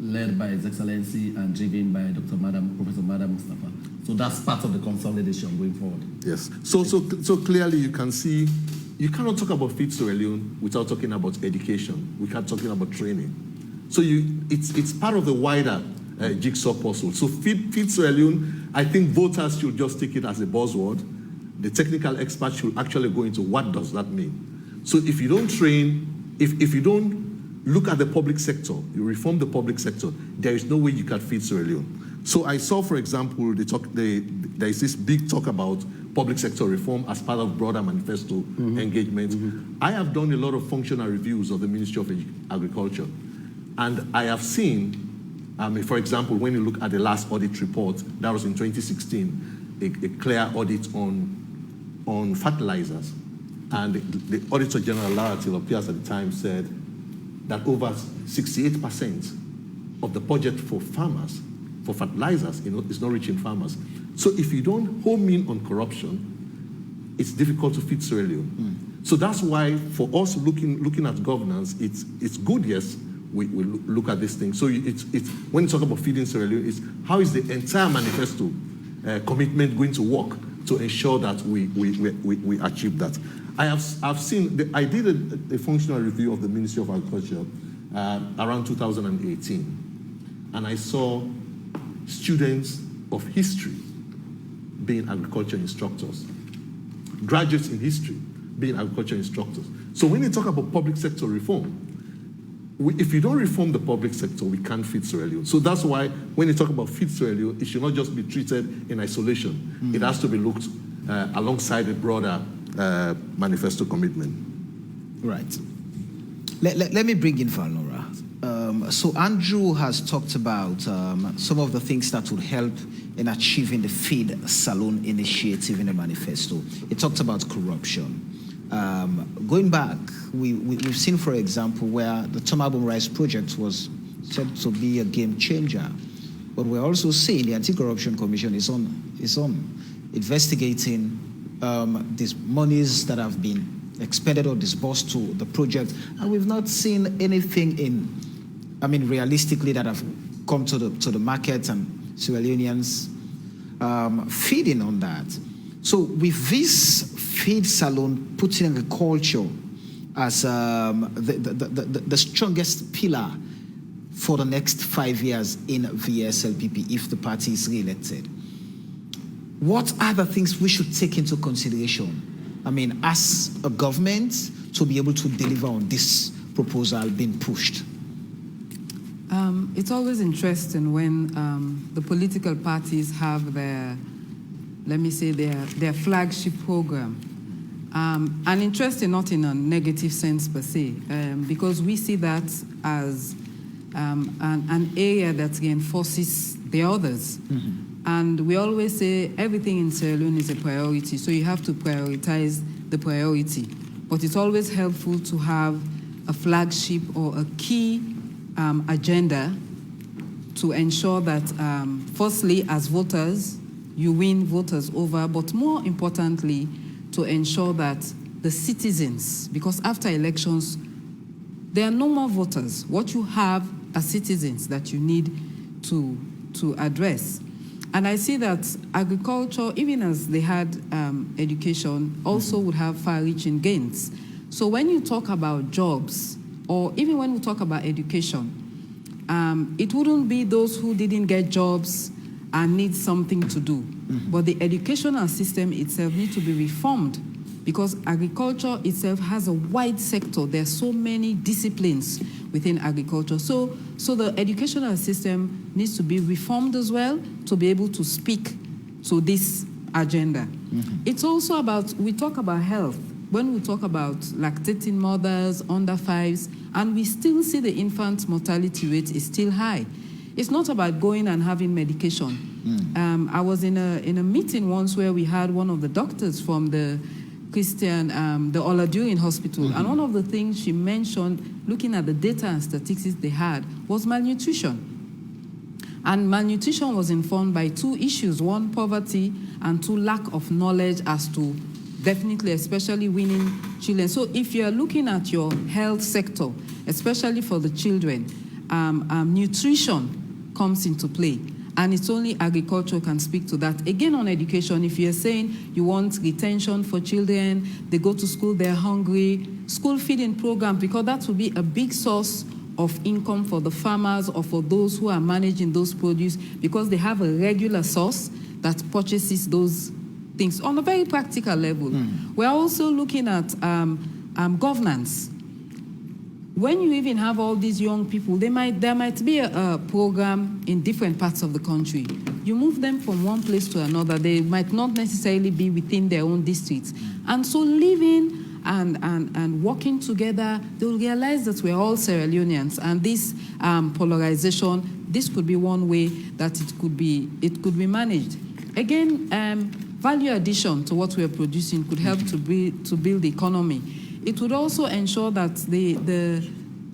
S10: led by His Excellency and driven by Professor Madam Mustafa. So that's part of the consolidation going forward.
S2: Yes. So clearly you can see, you cannot talk about Feed Sierra Leone without talking about education. We can't talking about training. So it's part of the wider jigsaw puzzle. So Feed Sierra Leone, I think voters should just take it as a buzzword. The technical experts should actually go into what does that mean. So if you don't train, if you don't look at the public sector, you reform the public sector, there is no way you can feed Sierra Leone. So I saw, for example, there is this big talk about public sector reform as part of broader manifesto engagement. I have done a lot of functional reviews of the Ministry of Agriculture, and I have seen, for example, when you look at the last audit report, that was in 2016, a clear audit on fertilizers, and the Auditor General Lara Tilopias at the time said that over 68% of the budget for farmers, for fertilizers, is not reaching farmers. So if you don't home in on corruption, it's difficult to feed Sierra Leone. So that's why for us looking at governance, it's good, yes, we look at this thing. So it's when you talk about feeding Sierra Leone, it's how is the entire manifesto commitment going to work to ensure that we achieve that. I've seen, I did a functional review of the Ministry of Agriculture around 2018, and I saw students of history being agriculture instructors, graduates in history being agriculture instructors. So when you talk about public sector reform, if you don't reform the public sector, we can't feed Sierra Leone. So that's why when you talk about feed Sierra Leone, it should not just be treated in isolation. It has to be looked alongside a broader manifesto commitment.
S1: Right. Let me bring in Valnora. So Andrew has talked about some of the things that would help in achieving the Feed Salon initiative in the manifesto. He talked about corruption. Going back, we've seen, for example, where the Tomabom Rice Project was said to be a game changer. But we're also seeing the Anti-Corruption Commission is on investigating these monies that have been expended or disbursed to the project, and we've not seen anything realistically that have come to the market and Sierra Leoneans feeding on that. So with this Feed Salon putting agriculture as the strongest pillar for the next 5 years in the SLPP, if the party is re-elected, what are the things we should take into consideration, as a government, to be able to deliver on this proposal being pushed?
S3: It's always interesting when the political parties have their flagship program. And interesting not in a negative sense per se, because we see that as an area that reinforces the others. And we always say everything in Sierra Leone is a priority, so you have to prioritize the priority. But it's always helpful to have a flagship or a key agenda to ensure that, firstly, as voters, you win voters over, but more importantly, to ensure that the citizens, because after elections, there are no more voters. What you have are citizens that you need to address. And I see that agriculture, even as they had education, also would have far-reaching gains. So when you talk about jobs, or even when we talk about education, it wouldn't be those who didn't get jobs and need something to do. But the educational system itself needs to be reformed, because agriculture itself has a wide sector. There are so many disciplines within agriculture. So the educational system needs to be reformed as well to be able to speak to this agenda. It's also about, we talk about health. When we talk about lactating mothers, under fives, and we still see the infant mortality rate is still high. It's not about going and having medication. I was in a meeting once where we had one of the doctors from the the Olajuwon Hospital, and one of the things she mentioned, looking at the data and statistics they had, was malnutrition. And malnutrition was informed by two issues: one, poverty, and two, lack of knowledge as to, definitely, especially weaning children. So if you're looking at your health sector, especially for the children, nutrition comes into play. And it's only agriculture can speak to that. Again, on education, if you're saying you want retention for children, they go to school, they're hungry, school feeding program, because that will be a big source of income for the farmers or for those who are managing those produce, because they have a regular source that purchases those things on a very practical level. We're also looking at governance. When you even have all these young people, there might be a program in different parts of the country. You move them from one place to another. They might not necessarily be within their own districts. And so living and working together, they'll realize that we're all Sierra Leoneans. And this polarization, this could be one way that it could be managed. Again, value addition to what we're producing could help to build the economy. It would also ensure that the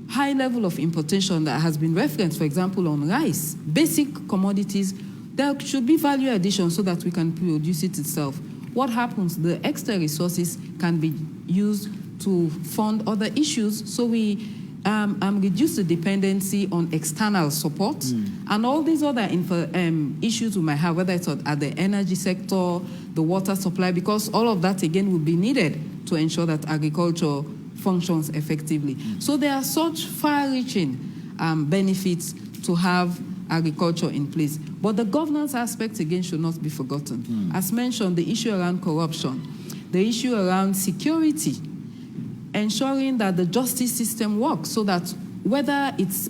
S3: high level of importation that has been referenced, for example, on rice, basic commodities, there should be value addition so that we can produce it itself. What happens? The extra resources can be used to fund other issues, so we reduce the dependency on external support and all these other issues we might have, whether it's at the energy sector, the water supply, because all of that, again, will be needed to ensure that agriculture functions effectively. So there are such far-reaching benefits to have agriculture in place. But the governance aspect, again, should not be forgotten. As mentioned, the issue around corruption, the issue around security, ensuring that the justice system works so that whether it's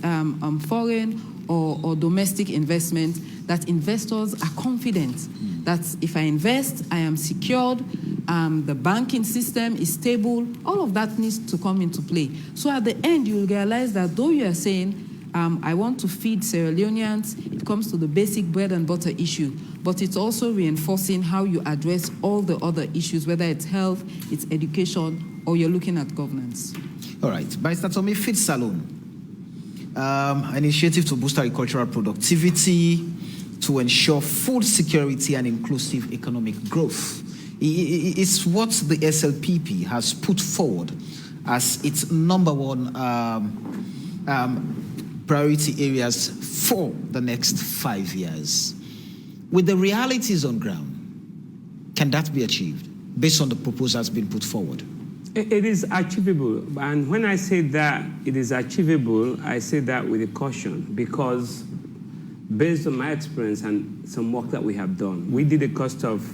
S3: foreign or domestic investment, that investors are confident that if I invest, I am secured, the banking system is stable. All of that needs to come into play. So at the end, you will realize that though you are saying, I want to feed Sierra Leoneans, it comes to the basic bread and butter issue, but it's also reinforcing how you address all the other issues, whether it's health, it's education, or you're looking at governance.
S1: All right. By Statomi Feed Salon, initiative to boost agricultural productivity, to ensure food security and inclusive economic growth It's what the SLPP has put forward as its number one priority areas for the next 5 years. With the realities on ground, can that be achieved based on the proposals being put forward?
S4: It is achievable. And when I say that it is achievable, I say that with a caution, because based on my experience and some work that we have done, we did a cost of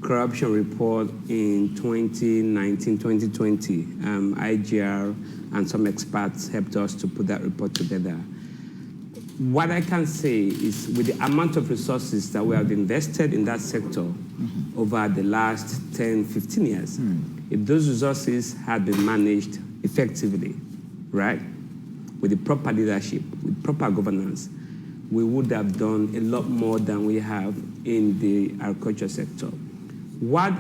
S4: corruption report in 2019, 2020. IGR and some experts helped us to put that report together. What I can say is, with the amount of resources that we have invested in that sector over the last 10, 15 years, if those resources had been managed effectively, right, with the proper leadership, with proper governance, we would have done a lot more than we have in the agriculture sector. What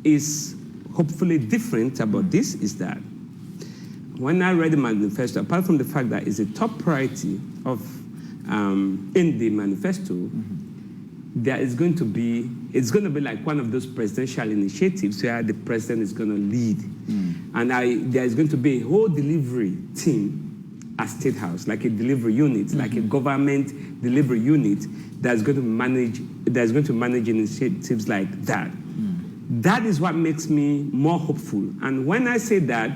S4: is hopefully different about this is that when I read the manifesto, apart from the fact that it's a top priority of in the manifesto, there is going to be, it's going to be like one of those presidential initiatives where the president is going to lead. And there is going to be a whole delivery team at State House, like a delivery unit, like a government delivery unit that's going to manage initiatives like that. That is what makes me more hopeful. And when I say that,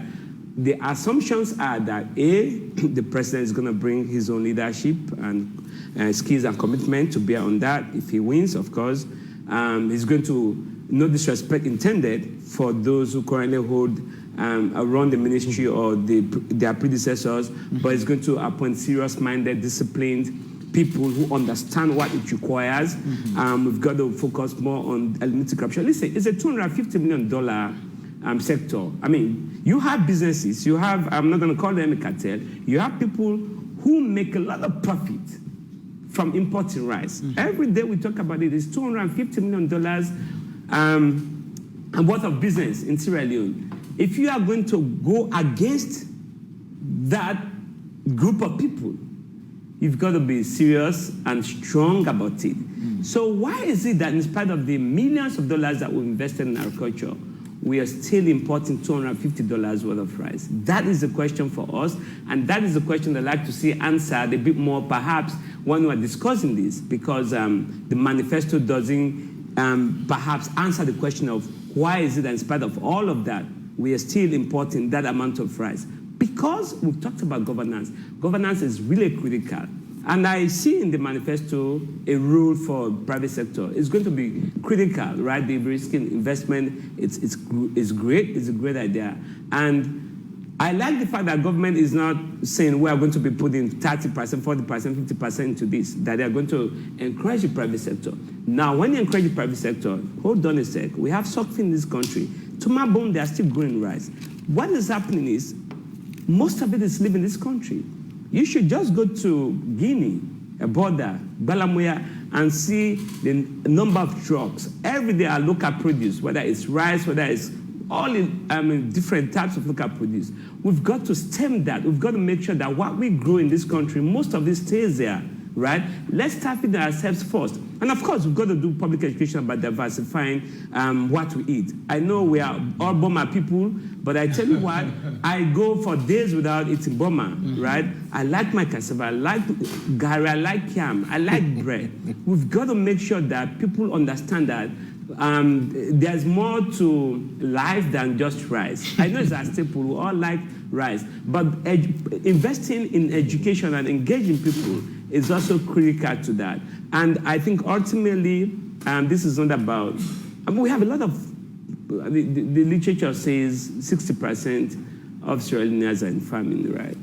S4: the assumptions are that A, the president is going to bring his own leadership and skills and commitment to bear on that. If he wins, of course, he's going to, no disrespect intended for those who currently hold around the ministry or their predecessors, but he's going to appoint serious-minded, disciplined people who understand what it requires. We've got to focus more on eliminating corruption. Listen, it's a $250 million sector. I mean, you have businesses, you have, I'm not going to call them a cartel, you have people who make a lot of profit from importing rice. Every day we talk about it, it's $250 million worth of business in Sierra Leone. If you are going to go against that group of people, you've got to be serious and strong about it. So why is it that in spite of the millions of dollars that we've invested in agriculture, we are still importing $250 worth of rice? That is the question for us, and that is the question I'd like to see answered a bit more, perhaps, when we are discussing this, because the manifesto doesn't perhaps answer the question of why is it that in spite of all of that, we are still importing that amount of rice. Because we've talked about governance. Governance is really critical. And I see in the manifesto a role for private sector. It's going to be critical, right? The risk in investment, it's great, it's a great idea. And I like the fact that government is not saying we are going to be putting 30%, 40%, 50% into this, that they are going to encourage the private sector. Now, when you encourage the private sector, hold on a sec, we have Sokfi in this country. To my bone, they are still growing rice. What is happening is, most of it is leaving this country. You should just go to Guinea, a border, Balamuya, and see the number of trucks. Every day are local produce, whether it's rice, whether it's all in different types of local produce. We've got to stem that. We've got to make sure that what we grow in this country, most of it stays there, right? Let's start with ourselves first. And of course, we've got to do public education about diversifying what we eat. I know we are all Boma people, but I tell you what, I go for days without eating Boma, right? I like my cassava, I like gari, I like yam, I like bread. We've got to make sure that people understand that there's more to life than just rice. I know it's a staple, we all like rice, but investing in education and engaging people is also critical to that. And I think ultimately, this is not about, we have a lot of, the literature says 60% of Sierra Leoneans are in farming, right?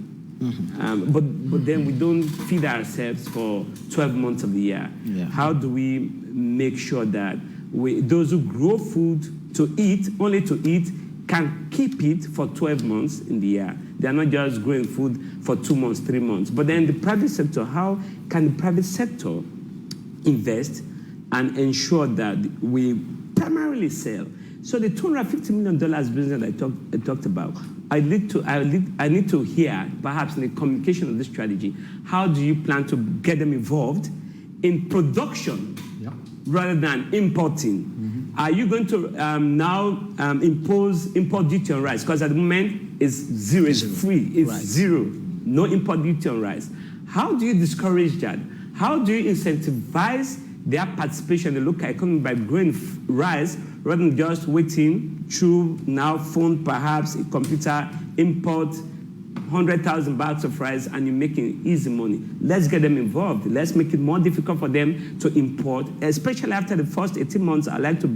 S4: But then we don't feed ourselves for 12 months of the year. How do we make sure that those who grow food to eat, only to eat, can keep it for 12 months in the year? They are not just growing food for 2 months, 3 months. But then the private sector, how can the private sector invest and ensure that we primarily sell? So the $250 million business I talked about, I need to hear, perhaps in the communication of this strategy, how do you plan to get them involved in production rather than importing? Are you going to now impose import duty on rice? Because at the moment it's zero, it's free, it's zero, no import duty on rice. How do you discourage that? How do you incentivize their participation in the local economy by growing rice rather than just waiting through now phone, perhaps a computer, import 100,000 bags of rice and you're making easy money? Let's get them involved. Let's make it more difficult for them to import, especially after the first 18 months. I like to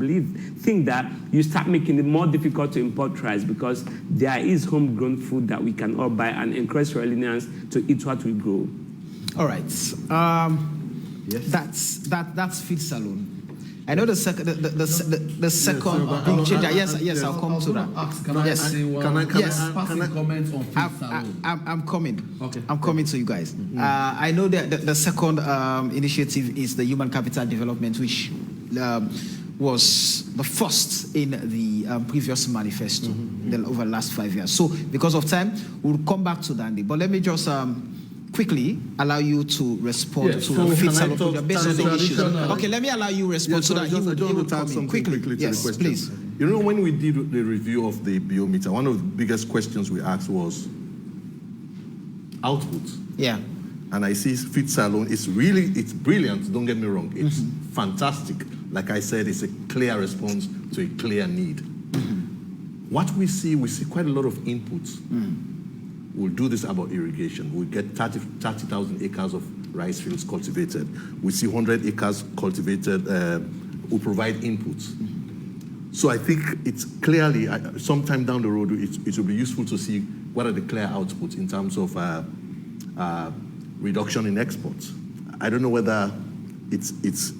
S4: think that you start making it more difficult to import rice because there is homegrown food that we can all buy and encourage Sierra to eat what we grow.
S1: All right. Yes. That's Feed Salon. I know the second big changer. Yes, I'll come to that.
S10: Can I say one? Can I comment on Feed Salon?
S1: I'm coming.
S10: Okay.
S1: I'm coming to you guys. I know that the second initiative is the human capital development, which was the first in the previous manifesto over the last 5 years. So because of time, we'll come back to that. But let me just quickly allow you to respond to Feed Salon project based on the issues. Okay, let me allow you respond so that he will come in quickly to the question. Please.
S2: You know, when we did the review of the biometer, one of the biggest questions we asked was output.
S1: Yeah.
S2: And I see Feed Salon, it's brilliant, don't get me wrong. It's fantastic. Like I said, it's a clear response to a clear need. What we see quite a lot of inputs. We'll do this about irrigation. We'll get 30,000 acres of rice fields cultivated. We see 100 acres cultivated. We'll provide inputs. So I think it's clearly, sometime down the road, it will be useful to see what are the clear outputs in terms of reduction in exports. I don't know whether it's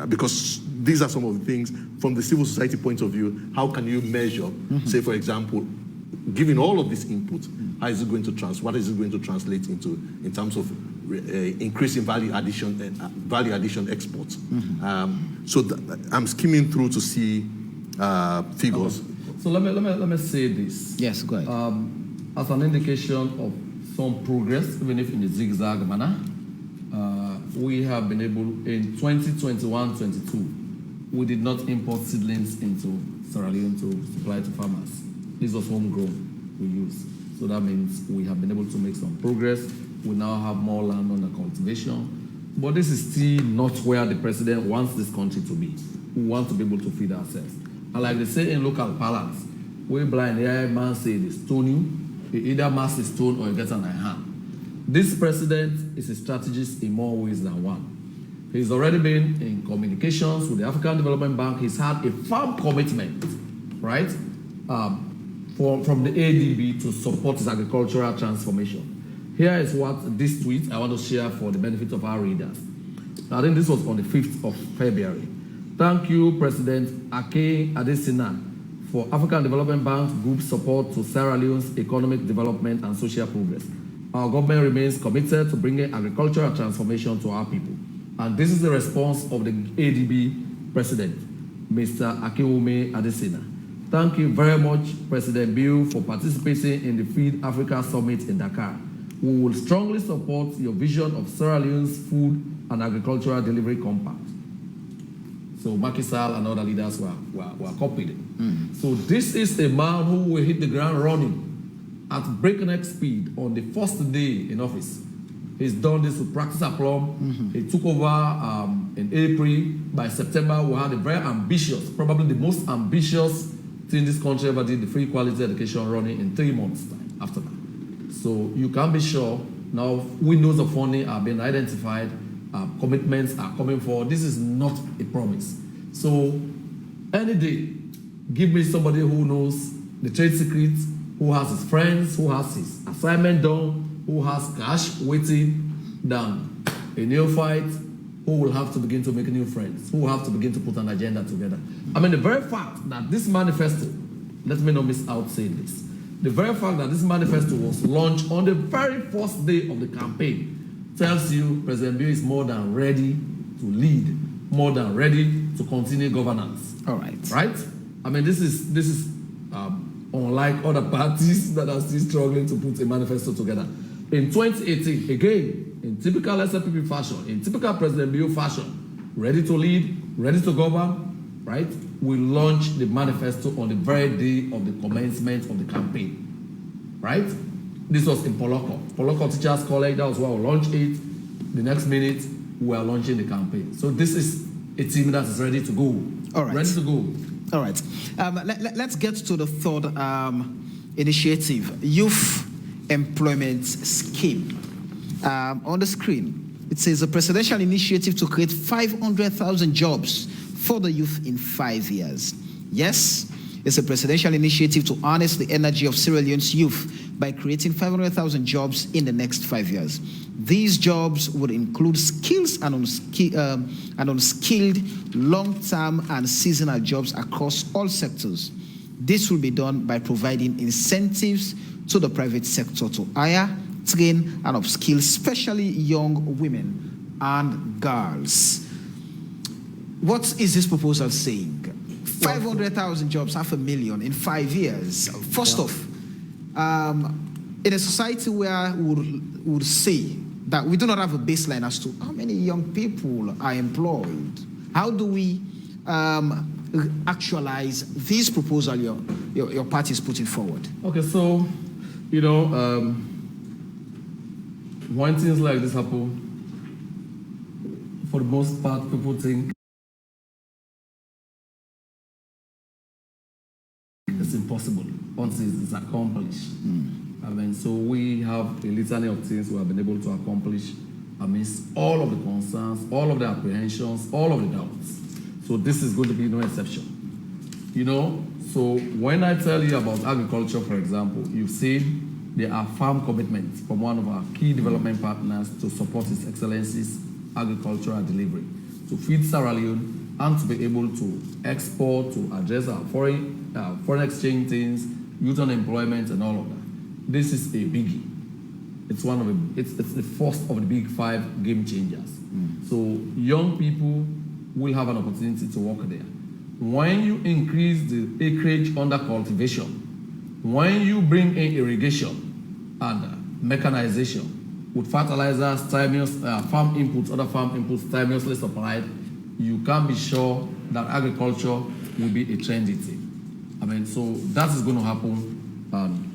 S2: because these are some of the things from the civil society point of view. How can you measure, say, for example, given all of these inputs, how is it going to what is it going to translate into in terms of increasing value addition exports? So I'm skimming through to see figures.
S10: So let me say this.
S1: Yes, go ahead.
S10: As an indication of some progress, even if in a zigzag manner, we have been able in 2021-22, we did not import seedlings into Sierra Leone to supply to farmers. This was homegrown we use. So that means we have been able to make some progress. We now have more land under cultivation. But this is still not where the president wants this country to be. We want to be able to feed ourselves. And like they say in local parlance, we blind here, man say they stone you, you either mass the stone or you get an hand. This president is a strategist in more ways than one. He's already been in communications with the African Development Bank. He's had a firm commitment, right? From the ADB to support his agricultural transformation. Here is what this tweet I want to share for the benefit of our readers. I think this was on the 5th of February. Thank you, President Ake Adesina, for African Development Bank's group support to Sierra Leone's economic development and social progress. Our government remains committed to bringing agricultural transformation to our people. And this is the response of the ADB President, Mr. Akewume Adesina. Thank you very much, President Bill, for participating in the Feed Africa Summit in Dakar. We will strongly support your vision of Sierra Leone's food and agricultural delivery compact. So Macky Sall and other leaders were copied. So this is a man who will hit the ground running at breakneck speed on the first day in office. He's done this with practice aplomb. He took over in April. By September, we had a very ambitious, probably the most ambitious thing this country ever did, the free quality education running in 3 months' time after that. So you can be sure now windows of funding are being identified, commitments are coming forward. This is not a promise. So any day, give me somebody who knows the trade secrets, who has his friends, who has his assignment done, who has cash waiting, than a neophyte who will have to begin to make new friends, who will have to begin to put an agenda together. I mean, the very fact that this manifesto, let me not miss out saying this, the very fact that this manifesto was launched on the very first day of the campaign tells you President Bill is more than ready to lead, more than ready to continue governance.
S1: All right.
S10: Right? I mean, this is unlike other parties that are still struggling to put a manifesto together. In 2018, again, in typical SLPP fashion, in typical President Bill fashion, ready to lead, ready to govern, right? We launched the manifesto on the very day of the commencement of the campaign, right? This was in Poloko Teachers College. That was where we launched it. The next minute, we are launching the campaign. So this is a team that is ready to go.
S1: All right.
S10: Ready to go.
S1: All right. Let's get to the third initiative, Youth Employment Scheme. On the screen, it says a presidential initiative to create 500,000 jobs for the youth in 5 years. Yes, it's a presidential initiative to harness the energy of Sierra Leone's youth by creating 500,000 jobs in the next 5 years. These jobs would include skills and unskilled, long-term and seasonal jobs across all sectors. This will be done by providing incentives to the private sector to hire, train, and upskill, especially young women and girls. What is this proposal saying? 500,000 jobs, 500,000 in 5 years. First off, in a society where we would say that we do not have a baseline as to how many young people are employed, how do we actualize this proposal your party is putting forward?
S10: Okay, so, you know, when things like this happen, for the most part, people think it's impossible once it's accomplished. I mean, so we have a litany of things we have been able to accomplish amidst all of the concerns, all of the apprehensions, all of the doubts. So this is going to be no exception. You know, so when I tell you about agriculture, for example, you've seen there are farm commitments from one of our key development partners to support His Excellency's agricultural delivery, to feed Sierra Leone and to be able to export, to address our foreign exchange things, youth unemployment and all of that. This is a biggie. It's one of it's the first of the big 5 game changers. So young people will have an opportunity to work there. When you increase the acreage under cultivation, when you bring in irrigation and mechanization with fertilizers, farm inputs, other farm inputs timelessly supplied, you can be sure that agriculture will be a trendy thing. I mean, so that is going to happen, and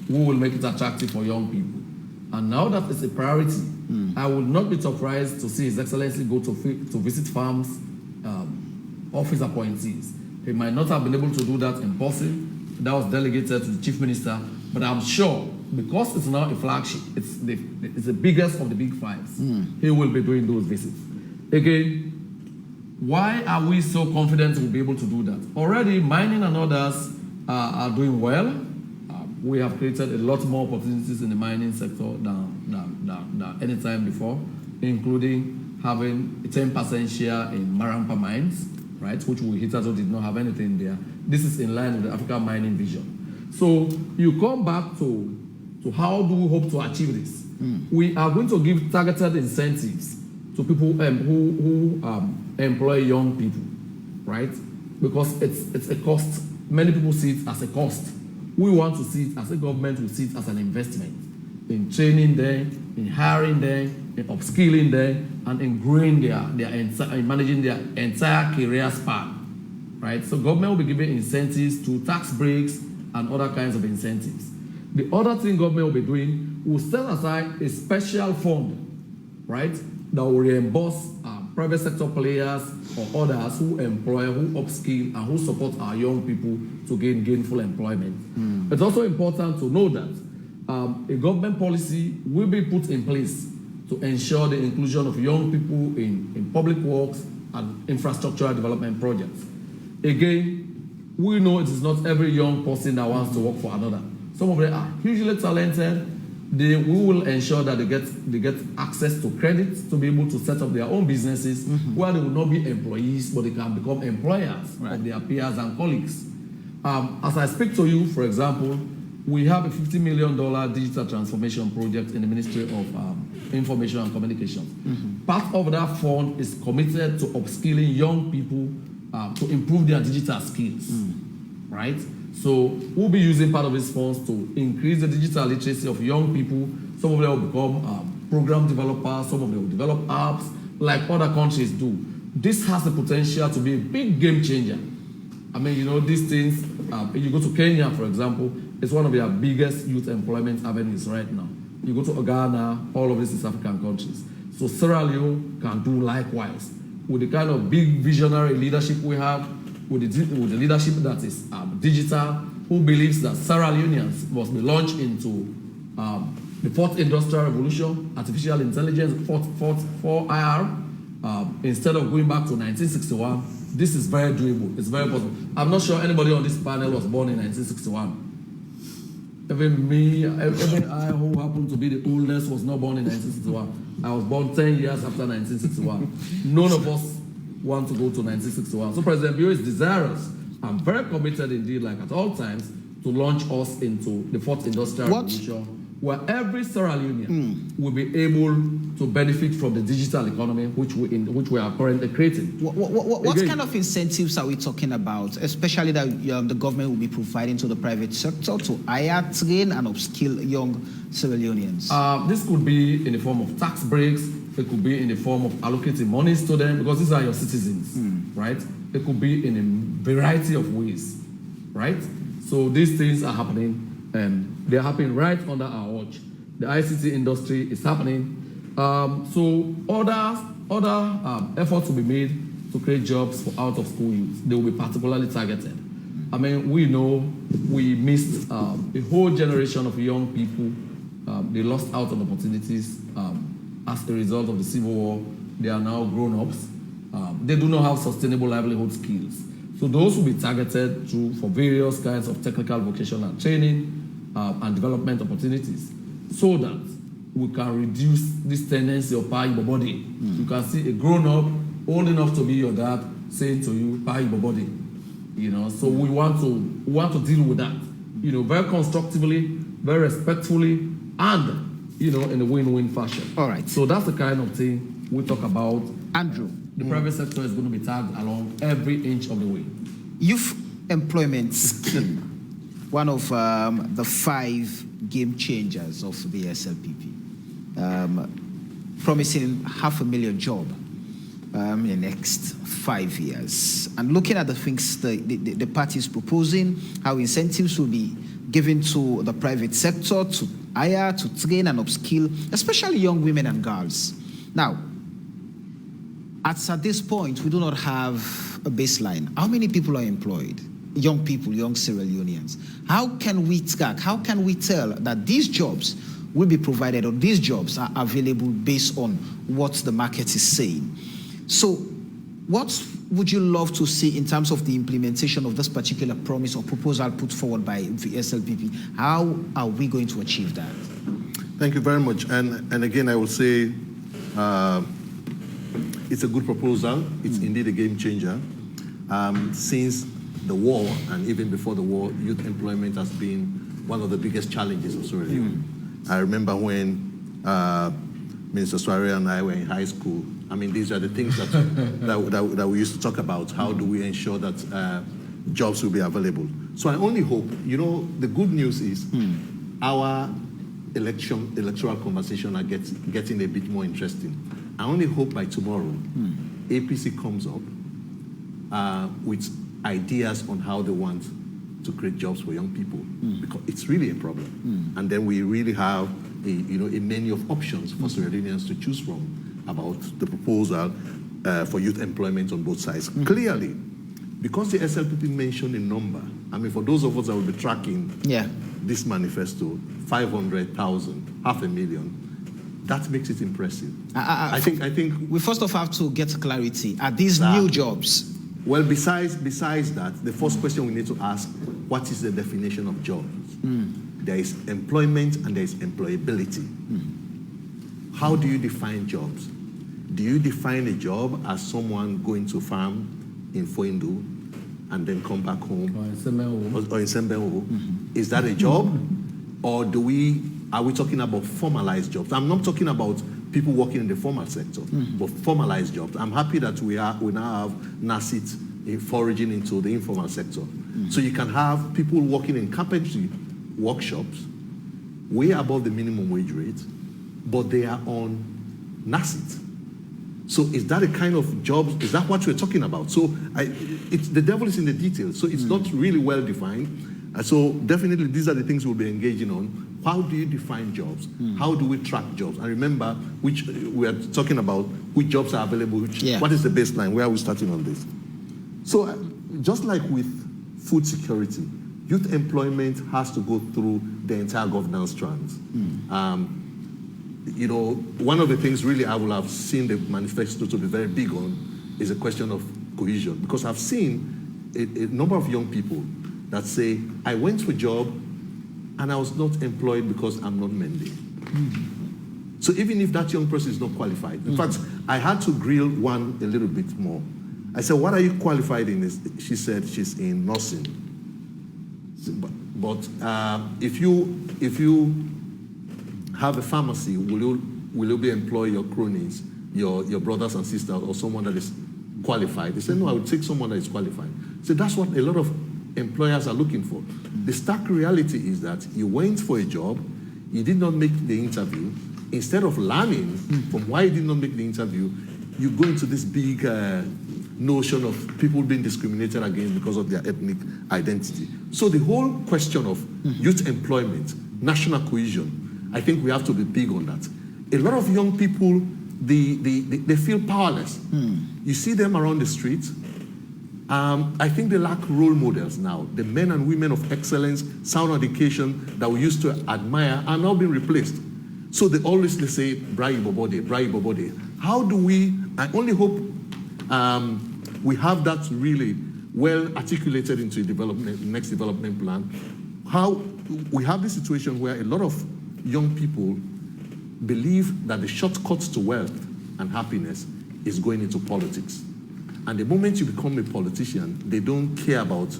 S10: we will make it attractive for young people. And now that it's a priority, I would not be surprised to see His Excellency go to visit farms, office appointees. He might not have been able to do that in person. That was delegated to the Chief Minister, but I'm sure because it's now a flagship, it's the biggest of the big 5s, he will be doing those visits. Again, why are we so confident we'll be able to do that? Already, mining and others are doing well. We have created a lot more opportunities in the mining sector than any time before, including having a 10% share in Marampa mines, right, which we hitherto did not have anything there. This is in line with the African mining vision. So you come back to how do we hope to achieve this? We are going to give targeted incentives to people who employ young people, right? Because it's a cost. Many people see it as a cost. We want to see it as a government, we see it as an investment in training them, in hiring them, in upskilling them, and in growing in managing their entire career span, right? So government will be giving incentives to tax breaks and other kinds of incentives. The other thing government will be doing will set aside a special fund, right, that will reimburse private sector players or others who employ, who upskill, and who support our young people to gain gainful employment. It's also important to know that a government policy will be put in place to ensure the inclusion of young people in public works and infrastructural development projects. Again, we know it is not every young person that wants to work for another. Some of them are hugely talented. We will ensure that they get access to credit to be able to set up their own businesses where they will not be employees, but they can become employers of their peers and colleagues. As I speak to you, for example, we have a $50 million digital transformation project in the Ministry of Information and Communications. Part of that fund is committed to upskilling young people to improve their digital skills, right? So we'll be using part of these funds to increase the digital literacy of young people. Some of them will become program developers, some of them will develop apps like other countries do. this has the potential to be a big game changer. I mean, you know, these things, if you go to Kenya, for example, it's one of their biggest youth employment avenues right now. You go to Ghana, all of these East African countries. So Sierra Leone can do likewise. With the kind of big visionary leadership we have, with the leadership that is digital, who believes that Sierra Leoneans must be launched into the fourth industrial revolution, artificial intelligence, 4IR, instead of going back to 1961, this is very doable. It's very possible. I'm not sure anybody on this panel was born in 1961. Even me, even I, who happened to be the oldest, was not born in 1961. I was born 10 years after 1961. None of us want to go to 1961. So President Bio is desirous and very committed indeed, like at all times, to launch us into the fourth industrial revolution, where every Sierra Leonean will be able to benefit from the digital economy which we are currently creating.
S1: What kind of incentives are we talking about, especially that the government will be providing to the private sector to hire, train, and upskill young Sierra Leoneans?
S10: This could be in the form of tax breaks. It could be in the form of allocating monies to them, because these are your citizens, right? It could be in a variety of ways, right? So these things are happening. They're happening right under our watch. The ICT industry is happening. So other efforts will be made to create jobs for out-of-school youth. They will be particularly targeted. I mean, we know we missed a whole generation of young people. They lost out on opportunities as a result of the Civil War. They are now grown-ups. They do not have sustainable livelihood skills. So those will be targeted for various kinds of technical vocational training and development opportunities, so that we can reduce this tendency of pie your body. You can see a grown-up old enough to be your dad saying to you, pie your body. You know, so we want to deal with that, you know, very constructively, very respectfully, and, you know, in a win-win fashion.
S1: All right.
S10: So that's the kind of thing we talk about.
S1: Andrew.
S10: The private sector is going to be tagged along every inch of the way.
S1: Youth employment scheme, one of the 5 game changers of the SLPP, promising 500,000 jobs in the next 5 years. And looking at the things the party is proposing, how incentives will be given to the private sector to hire, to train and upskill, especially young women and girls. Now, at this point, we do not have a baseline. How many people are employed? Young people, young Sierra Leoneans. How can we track, how can we tell that these jobs will be provided or these jobs are available based on what the market is saying? So what would you love to see in terms of the implementation of this particular promise or proposal put forward by the SLPP? How are we going to achieve that?
S2: Thank you very much. And again, I will say, it's a good proposal. It's indeed a game changer. Since the war, and even before the war, youth employment has been one of the biggest challenges of Sierra Leone. I remember when Minister Swaray and I were in high school. I mean, these are the things that we used to talk about. How do we ensure that jobs will be available? So I only hope, you know, the good news is our electoral conversation are getting a bit more interesting. I only hope by tomorrow, APC comes up with ideas on how they want to create jobs for young people, because it's really a problem. And then we really have a menu of options for Sierra Leoneans to choose from about the proposal for youth employment on both sides. Clearly, because the SLPP mentioned a number, I mean, for those of us that will be tracking this manifesto, 500,000, 500,000, that makes it impressive. I think
S1: we first of all have to get clarity. Are these new jobs?
S2: Well, besides that, the first question we need to ask, what is the definition of jobs? There is employment and there is employability. How do you define jobs? Do you define a job as someone going to farm in Foindu and then come back home? Or in Sembenwo? Is that a job? Or are we talking about formalized jobs? I'm not talking about people working in the formal sector, but formalized jobs. I'm happy that we now have NACIT foraging into the informal sector. So you can have people working in carpentry workshops way above the minimum wage rate, but they are on NACIT. So is that a kind of job? Is that what we're talking about? So the devil is in the details. So it's not really well defined. So definitely these are the things we'll be engaging on. How do you define jobs? How do we track jobs? And remember, which we are talking about, which jobs are available, what is the baseline? Where are we starting on this? So just like with food security, youth employment has to go through the entire governance strands. You know, one of the things really I will have seen the manifesto to be very big on is a question of cohesion, because I've seen a number of young people that say, I went for a job and I was not employed because I'm not mending. So even if that young person is not qualified, in fact, I had to grill one a little bit more. I said, what are you qualified in? She said she's in nursing. But if you have a pharmacy, will you be employ your cronies, your brothers and sisters, or someone that is qualified? They said, no, I would take someone that is qualified. So that's what a lot of employers are looking for. The stark reality is that you went for a job, you did not make the interview. Instead of learning from why you did not make the interview, you go into this big notion of people being discriminated against because of their ethnic identity. So the whole question of youth employment, national cohesion, I think we have to be big on that. A lot of young people, they feel powerless. You see them around the streets. I think they lack role models now. The men and women of excellence, sound education that we used to admire are now being replaced. So they always say, Brai Bobode, Brai Bobode. How do we, I only hope we have that really well articulated into a next development plan. How we have this situation where a lot of young people believe that the shortcut to wealth and happiness is going into politics. And the moment you become a politician, they don't care about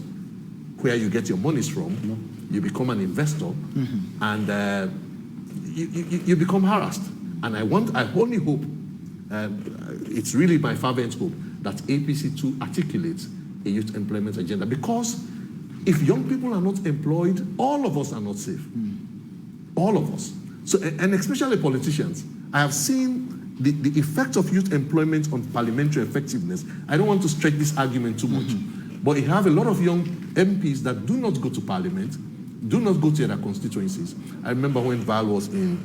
S2: where you get your monies from. No. You become an investor, and you become harassed. And I only hope, it's really my fervent hope, that APC too articulates a youth employment agenda. Because if young people are not employed, all of us are not safe. All of us. So, and especially politicians. I have seen the effect of youth employment on parliamentary effectiveness. I don't want to stretch this argument too much, but you have a lot of young MPs that do not go to parliament, do not go to their constituencies. I remember when Val was in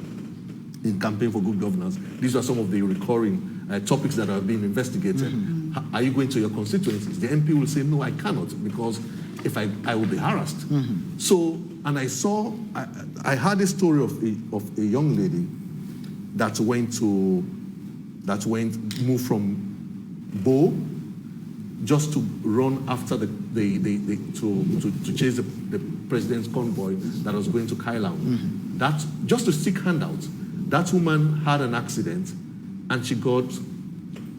S2: Campaign for Good Governance, these are some of the recurring topics that are being investigated. Are you going to your constituencies? The MP will say, no, I cannot, because if I will be harassed. So, and I heard a story of a young lady that moved from Bo just to run after to chase the president's convoy that was going to Kailau. That just to seek handouts. That woman had an accident and she got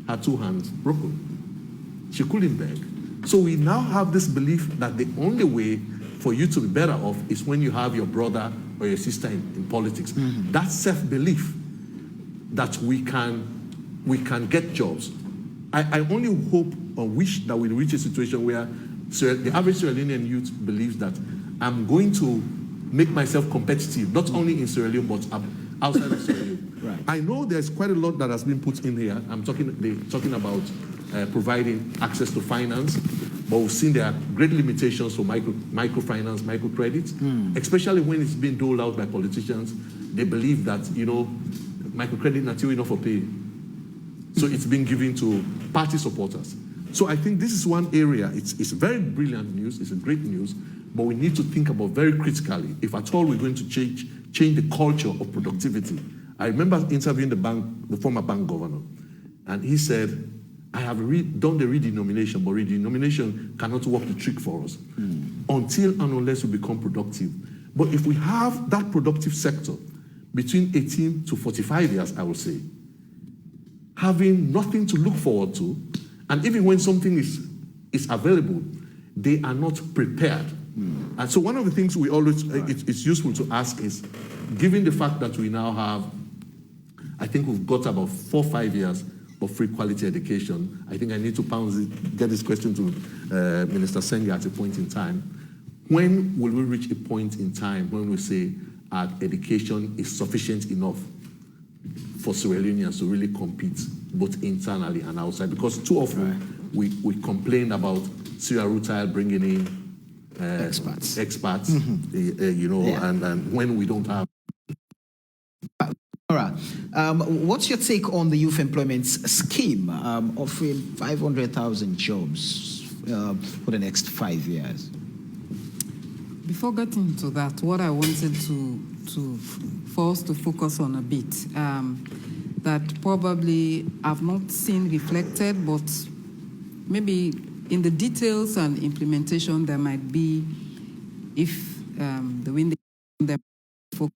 S2: her 2 hands broken. She couldn't beg. So we now have this belief that the only way for you to be better off is when you have your brother or your sister in politics. That self-belief that we can get jobs. I only hope or wish that we reach a situation where the average Sierra Leonean youth believes that I'm going to make myself competitive, not only in Sierra Leone, but outside of Sierra Leone. Right. I know there's quite a lot that has been put in here. They're talking about providing access to finance, but we've seen there are great limitations for microfinance, microcredit, especially when it's being doled out by politicians. They believe that, microcredit not enough for pay. So it's been given to party supporters. So I think this is one area, it's very brilliant news, it's a great news, but we need to think about very critically, if at all we're going to change the culture of productivity. I remember interviewing the former bank governor, and he said, I have done the redenomination, but redenomination cannot work the trick for us until and unless we become productive. But if we have that productive sector between 18 to 45 years, I would say, having nothing to look forward to, and even when something is available, they are not prepared. And so one of the things we always, it's useful to ask is, given the fact that we now have, I think we've got about 4 or 5 years of free quality education, I think I need to get this question to Minister Senga at a point in time. When will we reach a point in time when we say our education is sufficient enough for Sierra Leoneans to really compete both internally and outside, because too often we complain about Sierra Rutile bringing in expats, and when we don't have.
S1: All right. What's your take on the youth employment scheme offering 500,000 jobs for the next 5 years?
S3: Before getting to that, what I wanted for us to focus on a bit, that probably I've not seen reflected, but maybe in the details and implementation there might be, if the wind them focus.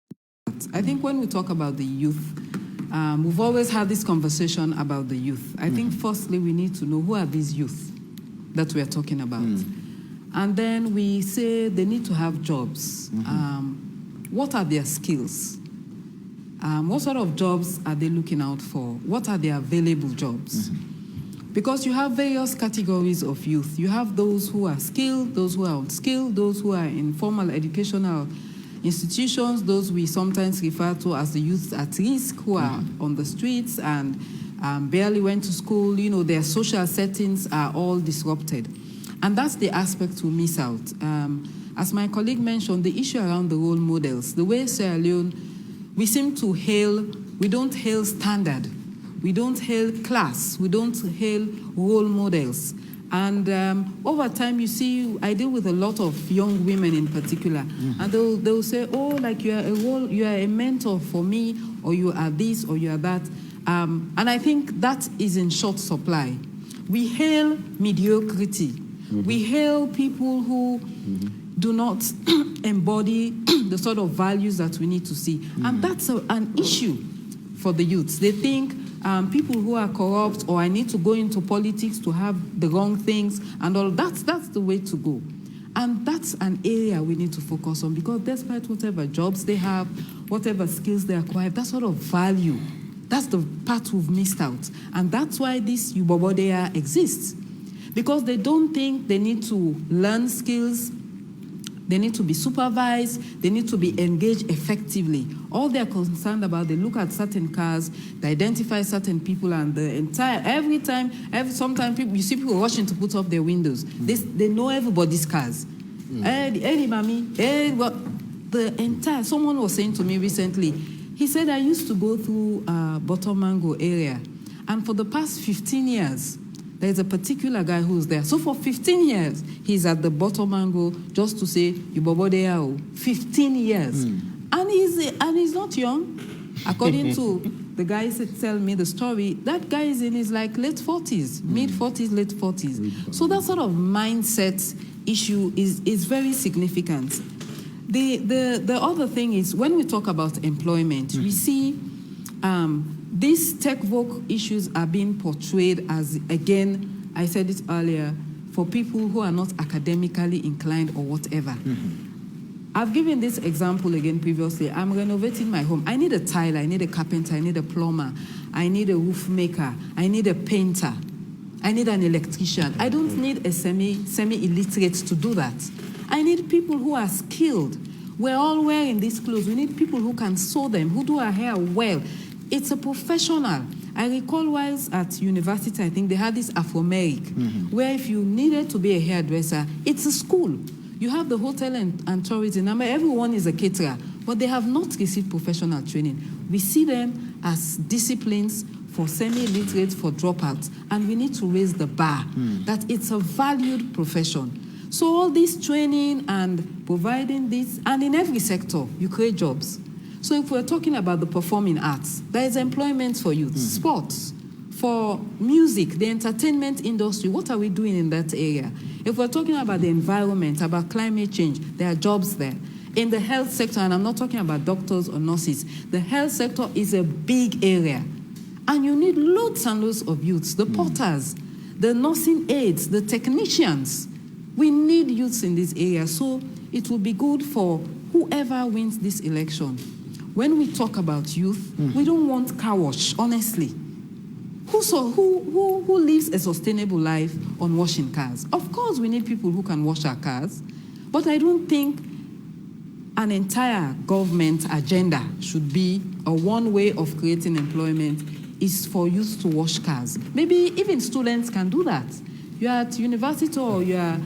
S3: I think when we talk about the youth, we've always had this conversation about the youth. I think firstly we need to know who are these youth that we are talking about. And then we say they need to have jobs. What are their skills? What sort of jobs are they looking out for? What are their available jobs? Because you have various categories of youth. You have those who are skilled, those who are unskilled, those who are in formal educational institutions, those we sometimes refer to as the youth at risk, who are on the streets and barely went to school. You know, their social settings are all disrupted. And that's the aspect we miss out. As my colleague mentioned, the issue around the role models, the way Sierra Leone, we seem to we don't hail standard, we don't hail class, we don't hail role models. And over time, you see, I deal with a lot of young women in particular, and they'll say, oh, like you are a mentor for me, or you are this, or you are that. And I think that is in short supply. We hail mediocrity. We hail people who do not embody the sort of values that we need to see. And that's an issue for the youths. They think people who are corrupt, or I need to go into politics to have the wrong things and all, that's the way to go. And that's an area we need to focus on, because despite whatever jobs they have, whatever skills they acquire, that sort of value, that's the part we've missed out. And that's why this Ubobodea exists. Because they don't think they need to learn skills, they need to be supervised, they need to be engaged effectively. All they're concerned about, they look at certain cars, they identify certain people, and the entire, sometimes you see people rushing to put up their windows. They know everybody's cars. Hey, mommy, hey, what? Someone was saying to me recently, he said, I used to go through Bottom Mango area, and for the past 15 years, there's a particular guy who's there. So for 15 years, he's at the Bottom Angle just to say, Ubobodea, 15 years. And he's not young. According to the guys that tell me the story, that guy is in his late 40s, mid-40s, late 40s. So that sort of mindset issue is very significant. The other thing is, when we talk about employment, we see these tech vogue issues are being portrayed as, again, I said it earlier, for people who are not academically inclined or whatever. I've given this example again previously. I'm renovating my home. I need a tiler, I need a carpenter, I need a plumber, I need a roof maker, I need a painter, I need an electrician. I don't need a semi-illiterate to do that. I need people who are skilled. We're all wearing these clothes. We need people who can sew them, who do our hair well. It's a professional. I recall whilst at university, I think they had this Afro-Americ, where if you needed to be a hairdresser, it's a school. You have the hotel and tourism. Everyone is a caterer, but they have not received professional training. We see them as disciplines for semi-illiterate, for dropouts, and we need to raise the bar, that it's a valued profession. So all this training and providing this, and in every sector, you create jobs. So if we're talking about the performing arts, there is employment for youth, sports, for music, the entertainment industry. What are we doing in that area? If we're talking about the environment, about climate change, there are jobs there. In the health sector, and I'm not talking about doctors or nurses, the health sector is a big area. And you need loads and loads of youths, the porters, the nursing aides, the technicians. We need youths in this area. So it will be good for whoever wins this election. When we talk about youth, we don't want car wash, honestly. Who lives a sustainable life on washing cars? Of course, we need people who can wash our cars, but I don't think an entire government agenda should be, or one way of creating employment is for youth to wash cars. Maybe even students can do that. You're at university or you're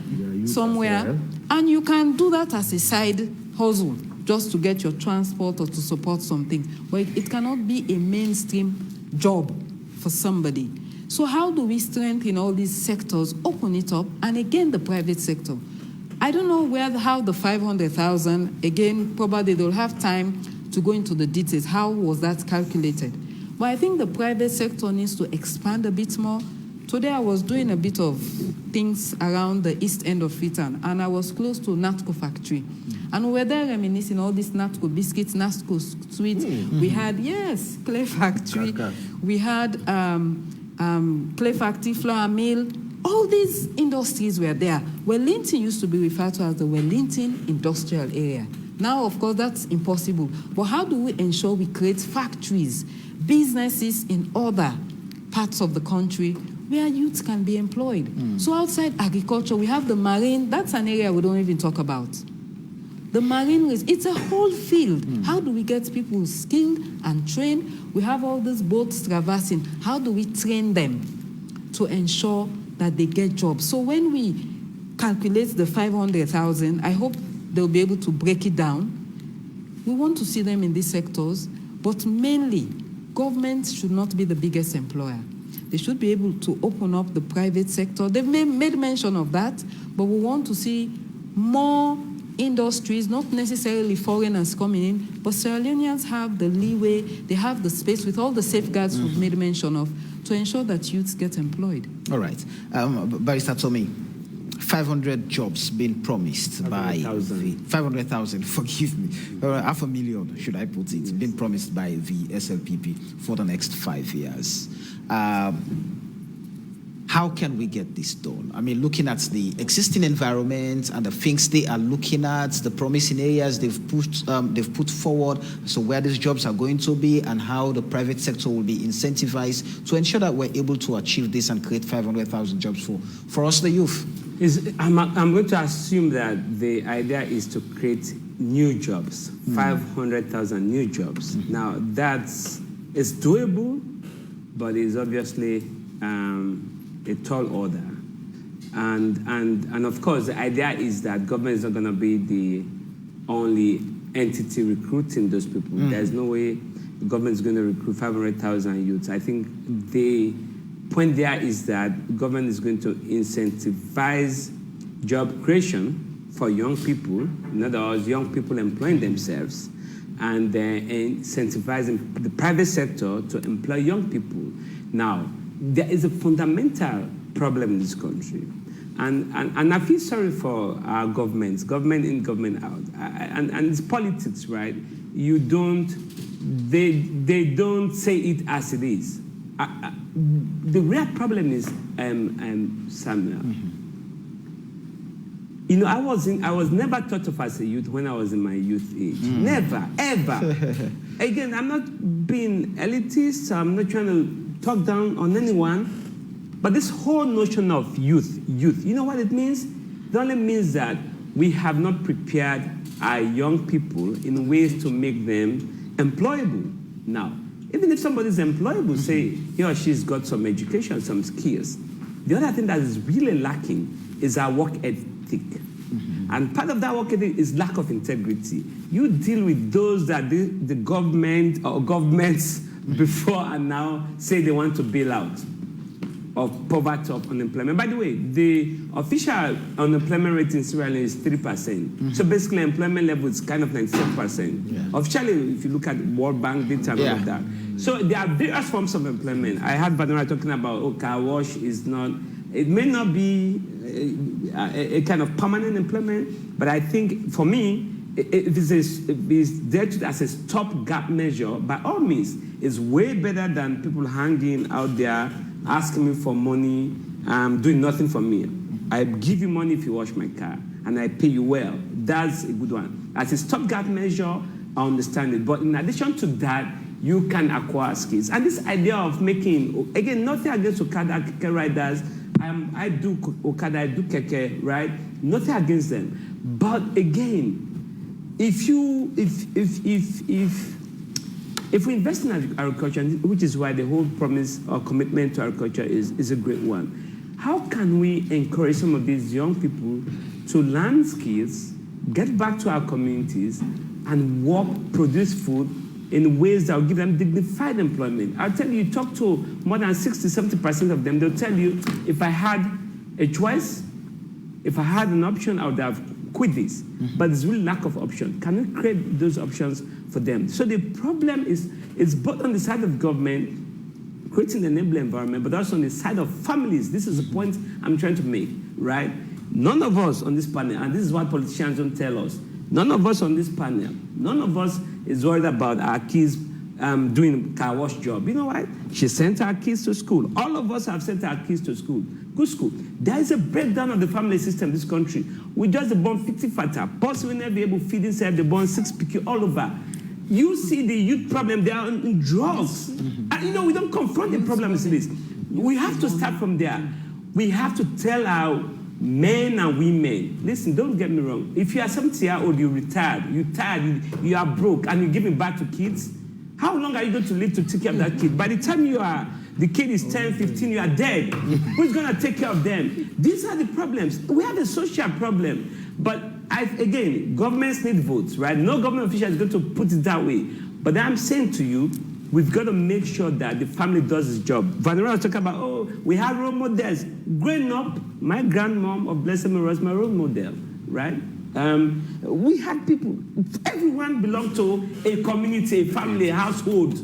S3: somewhere, and you can do that as a side hustle, just to get your transport or to support something. But it cannot be a mainstream job for somebody. So how do we strengthen all these sectors, open it up, and again, the private sector? I don't know how the 500,000, again, probably they'll have time to go into the details. How was that calculated? But I think the private sector needs to expand a bit more. Today I was doing a bit of things around the east end of Freetown, and I was close to Natco factory. And we were there reminiscing all these Natco biscuits, Natco sweets. We had, yes, clay factory. We had clay factory, flour mill. All these industries were there. Wellington used to be referred to as the Wellington Industrial Area. Now, of course, that's impossible. But how do we ensure we create factories, businesses in other parts of the country where youth can be employed? So outside agriculture, we have the marine. That's an area we don't even talk about. The marine, it's a whole field. How do we get people skilled and trained? We have all these boats traversing. How do we train them to ensure that they get jobs? So when we calculate the 500,000, I hope they'll be able to break it down. We want to see them in these sectors, but mainly, government should not be the biggest employer. They should be able to open up the private sector. They've made mention of that, but we want to see more industries, not necessarily foreigners coming in, but Sierra Leoneans have the leeway, they have the space with all the safeguards we've made mention of to ensure that youths get employed.
S1: All right. Barrister Tommy, 500 jobs being promised 500,000, forgive me, 500,000, should I put it, being promised by the SLPP for the next 5 years. How can we get this done? I mean, looking at the existing environment and the things they are looking at, the promising areas they've put forward, so where these jobs are going to be and how the private sector will be incentivized to ensure that we're able to achieve this and create 500,000 jobs for us, the youth.
S4: I'm going to assume that the idea is to create new jobs, 500,000 new jobs. Now, it's doable, but it's obviously a tall order. And of course, the idea is that government is not going to be the only entity recruiting those people. There's no way the government is going to recruit 500,000 youths. I think the point there is that government is going to incentivize job creation for young people, in other words, young people employing themselves, and incentivizing the private sector to employ young people. Now, there is a fundamental problem in this country. And I feel sorry for our government in, government out. And it's politics, right? They don't say it as it is. The real problem is, Samuel, you know, I was never thought of as a youth when I was in my youth age. Never, ever. Again, I'm not being elitist, I'm not trying to talk down on anyone, but this whole notion of youth, you know what it means? It only means that we have not prepared our young people in ways to make them employable. Now, even if somebody's employable, say he or she's got some education, some skills, the other thing that is really lacking is our work ethic. And part of that work ethic is lack of integrity. You deal with those that the government or governments before and now say they want to bail out of poverty, of unemployment. By the way, the official unemployment rate in Sierra Leone is 3%. So basically, employment level is kind of 97%. Officially, if you look at World Bank data and all of that. So there are various forms of employment. I heard Badura talking about, car wash is not, it may not be a kind of permanent employment, but I think for me, it is there as a stopgap measure. By all means, it's way better than people hanging out there asking me for money, doing nothing for me. I give you money if you wash my car, and I pay you well. That's a good one. As a stopgap measure, I understand it. But in addition to that, you can acquire skills. And this idea of making, again, nothing against Okada Keke riders. I do Okada, I do Keke, right? Nothing against them. But again, if we invest in agriculture, which is why the whole promise or commitment to agriculture is a great one, how can we encourage some of these young people to learn skills, get back to our communities, and work, produce food in ways that will give them dignified employment? I'll tell you, talk to more than 60-70% of them, they'll tell you, if I had a choice, if I had an option, I would have quit this. But there's really lack of option. Can we create those options for them? So the problem is both on the side of government, creating an enabling environment, but also on the side of families. This is the point I'm trying to make, right? None of us on this panel, and this is what politicians don't tell us, none of us on this panel, none of us is worried about our kids doing car wash job. You know what? She sent her kids to school. All of us have sent our kids to school. Good school. There is a breakdown of the family system in this country. We just born 50 fatter. Possibly never be able to feed themselves. They born 6 picky all over. You see the youth problem, they are in drugs. And you know, we don't confront the problem as it is. We have to start from there. We have to tell our men and women, listen, don't get me wrong. If you are 70-year-old, you're retired, you are broke, and you're giving back to kids, how long are you going to live to take care of that kid? By the time the kid is 10, 15, you are dead. Who's going to take care of them? These are the problems. We have a social problem. But again, governments need votes, right? No government official is going to put it that way. But I'm saying to you, we've got to make sure that the family does its job. Vanessa was talking about, we have role models. Growing up, my grandmom of Blessed Mary was my role model, right? We had people, everyone belonged to a community, a family, a household.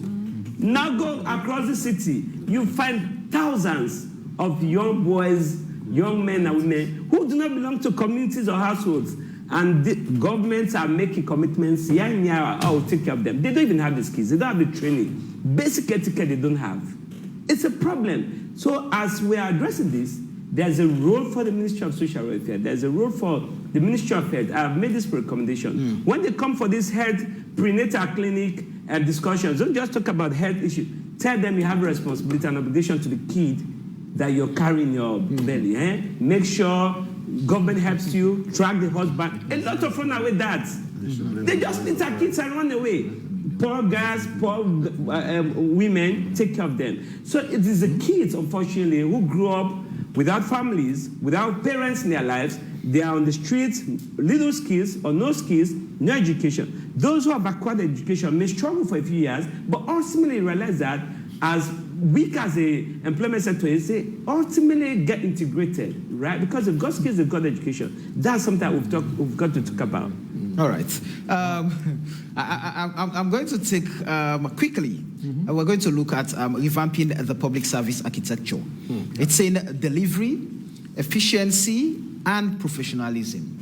S4: Now go across the city, you find thousands of young boys, young men and women who do not belong to communities or households. And the governments are making commitments, yeah, I'll take care of them. They don't even have the skills, they don't have the training. Basic etiquette they don't have. It's a problem. So as we are addressing this, there's a role for the Ministry of Social Welfare. There's a role for the Ministry of Health. I've made this recommendation. When they come for this health prenatal clinic discussions, don't just talk about health issues. Tell them you have a responsibility and obligation to the kid that you're carrying in your belly. Make sure government helps you, track the husband. A lot of run away dads. They just leave their kids and run away. Poor guys, poor women, take care of them. So it is the kids, unfortunately, who grew up without families, without parents in their lives. They are on the streets, little skills or no skills, no education. Those who have acquired education may struggle for a few years, but ultimately realize that as weak as the employment sector is, they ultimately get integrated, right? Because they've got skills, they've got education. That's something that we've got to talk about.
S1: All right. I'm going to take quickly, we're going to look at revamping the public service architecture. It's in delivery, efficiency, and professionalism.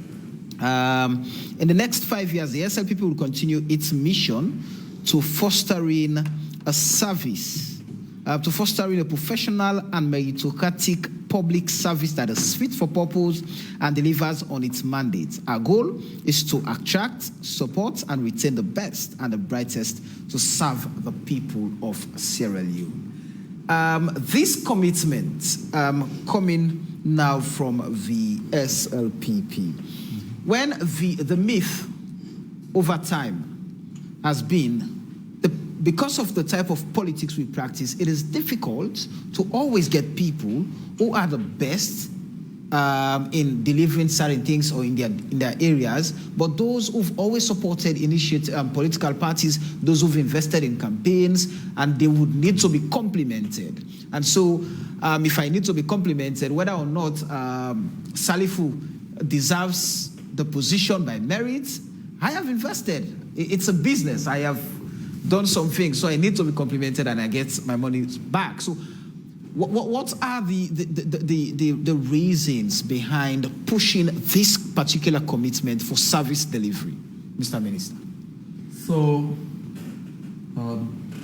S1: In the next 5 years, the SLPP will continue its mission to fostering a service, to fostering a professional and meritocratic public service that is fit for purpose and delivers on its mandate. Our goal is to attract, support, and retain the best and the brightest to serve the people of Sierra Leone. This commitment coming now from the SLPP, when the myth over time has been, because of the type of politics we practice, it is difficult to always get people who are the best in delivering certain things or in their areas, but those who've always supported political parties, those who've invested in campaigns, and they would need to be complemented. And so if I need to be complimented, whether or not Salifu deserves the position by merit, I have invested. It's a business. I have done some things, so I need to be complimented and I get my money back. So what are the reasons behind pushing this particular commitment for service delivery, Mr. Minister?
S10: So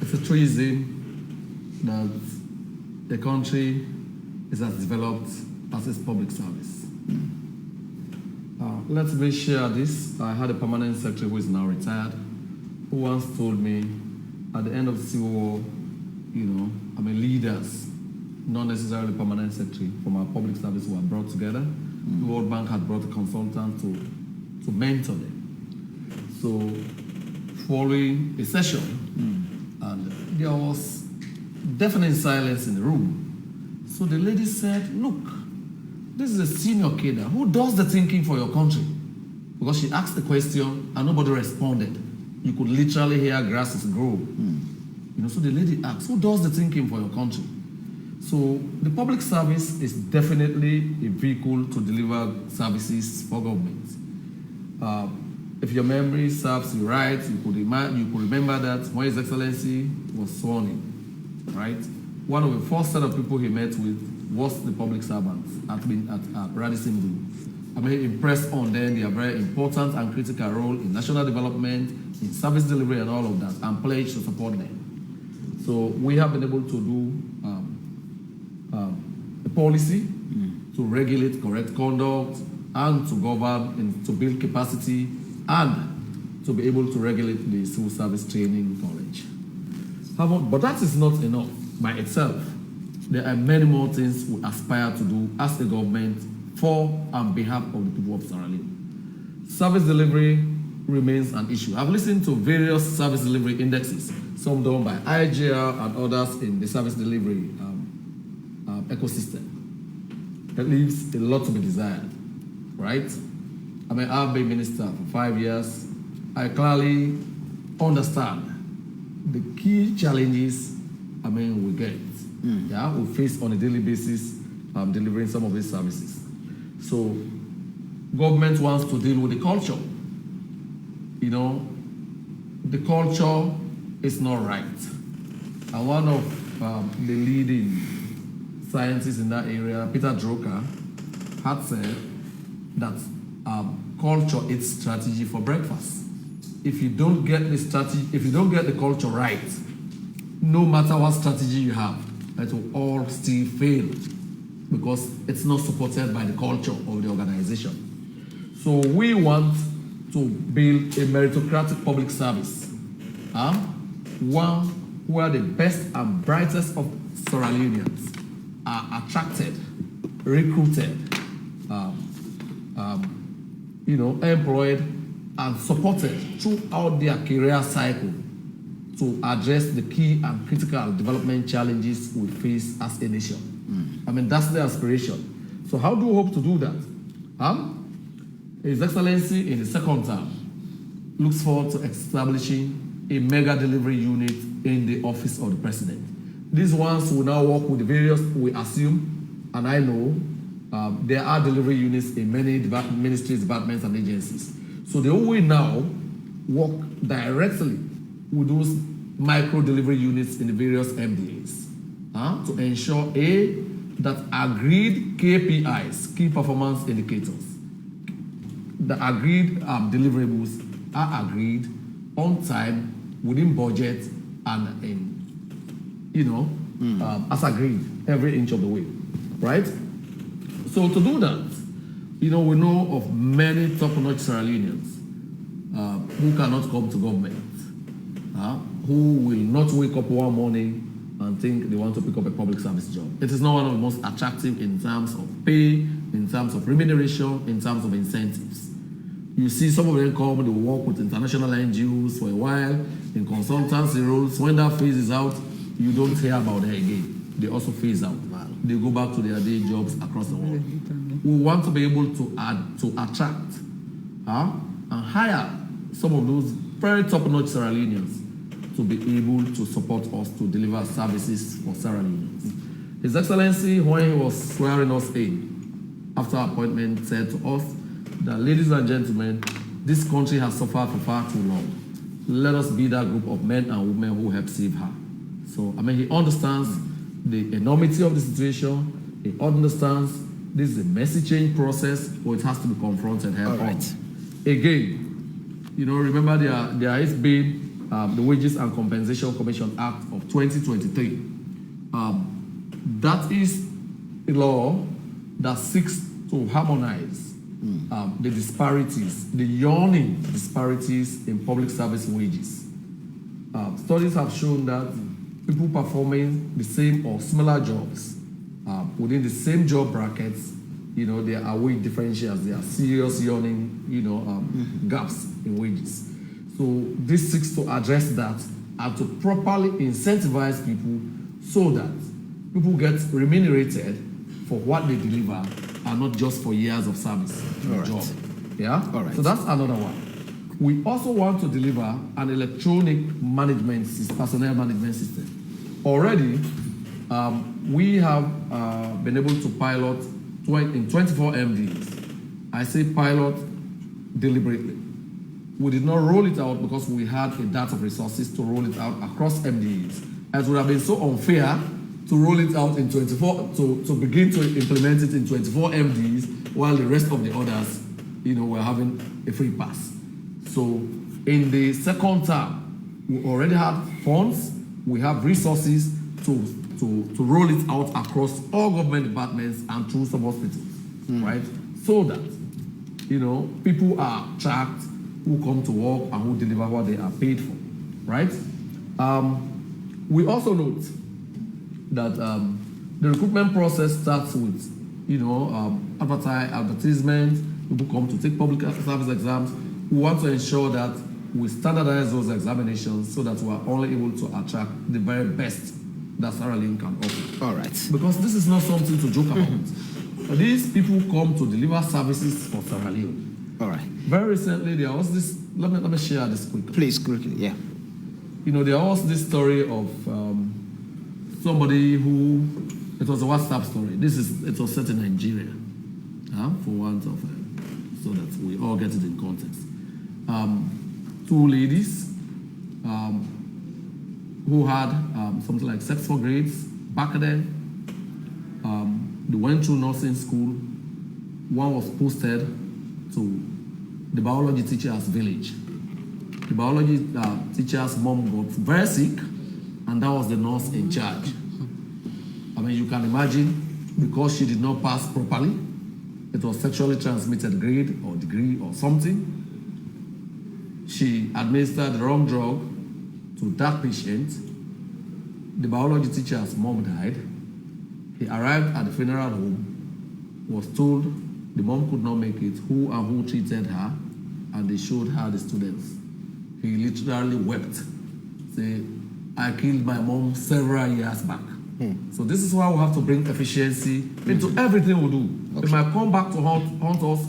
S10: it's a reason that the country is as developed as its public service. Let me share this. I had a permanent secretary who is now retired, who once told me at the end of the Civil War, leaders, not necessarily permanent secretary, from our public service were brought together. The World Bank had brought a consultant to mentor them. So So following a session, and there was deafening silence in the room. So the lady said, look, this is a senior cadre. Who does the thinking for your country? Because she asked the question and nobody responded. You could literally hear grasses grow. So the lady asked, who does the thinking for your country? So the public service is definitely a vehicle to deliver services for government. If your memory serves you right, you could remember that when His Excellency was sworn in, right? One of the first set of people he met with was the public servants at Radisson Blue. He impressed on them their very important and critical role in national development, in service delivery and all of that, and pledged to support them. So we have been able to do a policy to regulate correct conduct and to govern and to build capacity and to be able to regulate the civil service training college. But that is not enough by itself. There are many more things we aspire to do as a government for and behalf of the people of Sierra Leone. Service delivery remains an issue. I've listened to various service delivery indexes, some done by IGL and others in the service delivery ecosystem. It leaves a lot to be desired, right? I've been minister for 5 years. I clearly understand the key challenges we get, we face on a daily basis delivering some of these services. So government wants to deal with the culture. The culture is not right. And one of the leading scientists in that area, Peter Drucker, had said that culture is strategy for breakfast. If you don't get the strategy, if you don't get the culture right, no matter what strategy you have, it will all still fail because it's not supported by the culture of the organization. So we want to build a meritocratic public service, one where the best and brightest of Sierra Leoneans are attracted, recruited, employed and supported throughout their career cycle to address the key and critical development challenges we face as a nation. That's the aspiration. So how do we hope to do that? His Excellency in the second term looks forward to establishing a mega delivery unit in the office of the President. These ones will now work with the various, we assume, and I know, there are delivery units in many ministries, departments, and agencies. So they will now work directly with those micro delivery units in the various MDAs to ensure that agreed KPIs, key performance indicators, the agreed deliverables are agreed on time, within budget, and as agreed every inch of the way, right? So to do that, we know of many top-notch Sierra Leoneans who cannot come to government, who will not wake up one morning and think they want to pick up a public service job. It is not one of the most attractive in terms of pay, in terms of remuneration, in terms of incentives. You see some of them come, they work with international NGOs for a while, in consultancy roles. When that phase is out, you don't hear about them again. They also phase out. They go back to their day jobs across the world. We want to be able to attract and hire some of those very top-notch Sierra Leoneans to be able to support us to deliver services for Sierra Leoneans. His Excellency, when he was swearing us in after appointment, said to us that, ladies and gentlemen, this country has suffered for far too long. Let us be that group of men and women who help save her. So, he understands the enormity of the situation. He understands this is a messy change process, but it has to be confronted head on. Again, remember there has been the Wages and Compensation Commission Act of 2023. That is a law that seeks to harmonize the disparities, the yawning disparities in public service wages. Studies have shown that people performing the same or similar jobs within the same job brackets, there are wage differentials, there are serious yawning, gaps in wages. So this seeks to address that and to properly incentivize people so that people get remunerated for what they deliver and not just for years of service to the job. Yeah?
S1: All right.
S10: So that's another one. We also want to deliver an electronic management system, personnel management system. Already, we have been able to pilot in 24 MDs. I say pilot deliberately. We did not roll it out because we had a dearth of resources to roll it out across MDs. It would have been so unfair to roll it out in 24, to begin to implement it in 24 MDs while the rest of the others, were having a free pass. So in the second term, we already have funds, we have resources to roll it out across all government departments and through some hospitals, right? So that, people are tracked who come to work and who deliver what they are paid for, right? We also note that the recruitment process starts with, advertisements, people come to take public service exams. We want to ensure that we standardize those examinations so that we are only able to attract the very best that Sierra Leone can offer.
S1: All right.
S10: Because this is not something to joke about. These people come to deliver services for Sierra Leone.
S1: All right.
S10: Very recently, there was this, let me share this quickly.
S1: Please, quickly, yeah.
S10: There was this story of somebody who, it was a WhatsApp story. It was set in Nigeria, for want of, so that we all get it in context. Two ladies who had something like sex for grades back then. They went through nursing school. One was posted to the biology teacher's village. The biology teacher's mom got very sick, and that was the nurse in charge. I mean, you can imagine, because she did not pass properly, it was sexually transmitted grade or degree or something. She administered the wrong drug to that patient. The biology teacher's mom died. He arrived at the funeral home, was told the mom could not make it, who and who treated her, and they showed her the students. He literally wept, saying, I killed my mom several years back. So this is why we have to bring efficiency into everything we do. Okay. It might come back to haunt us.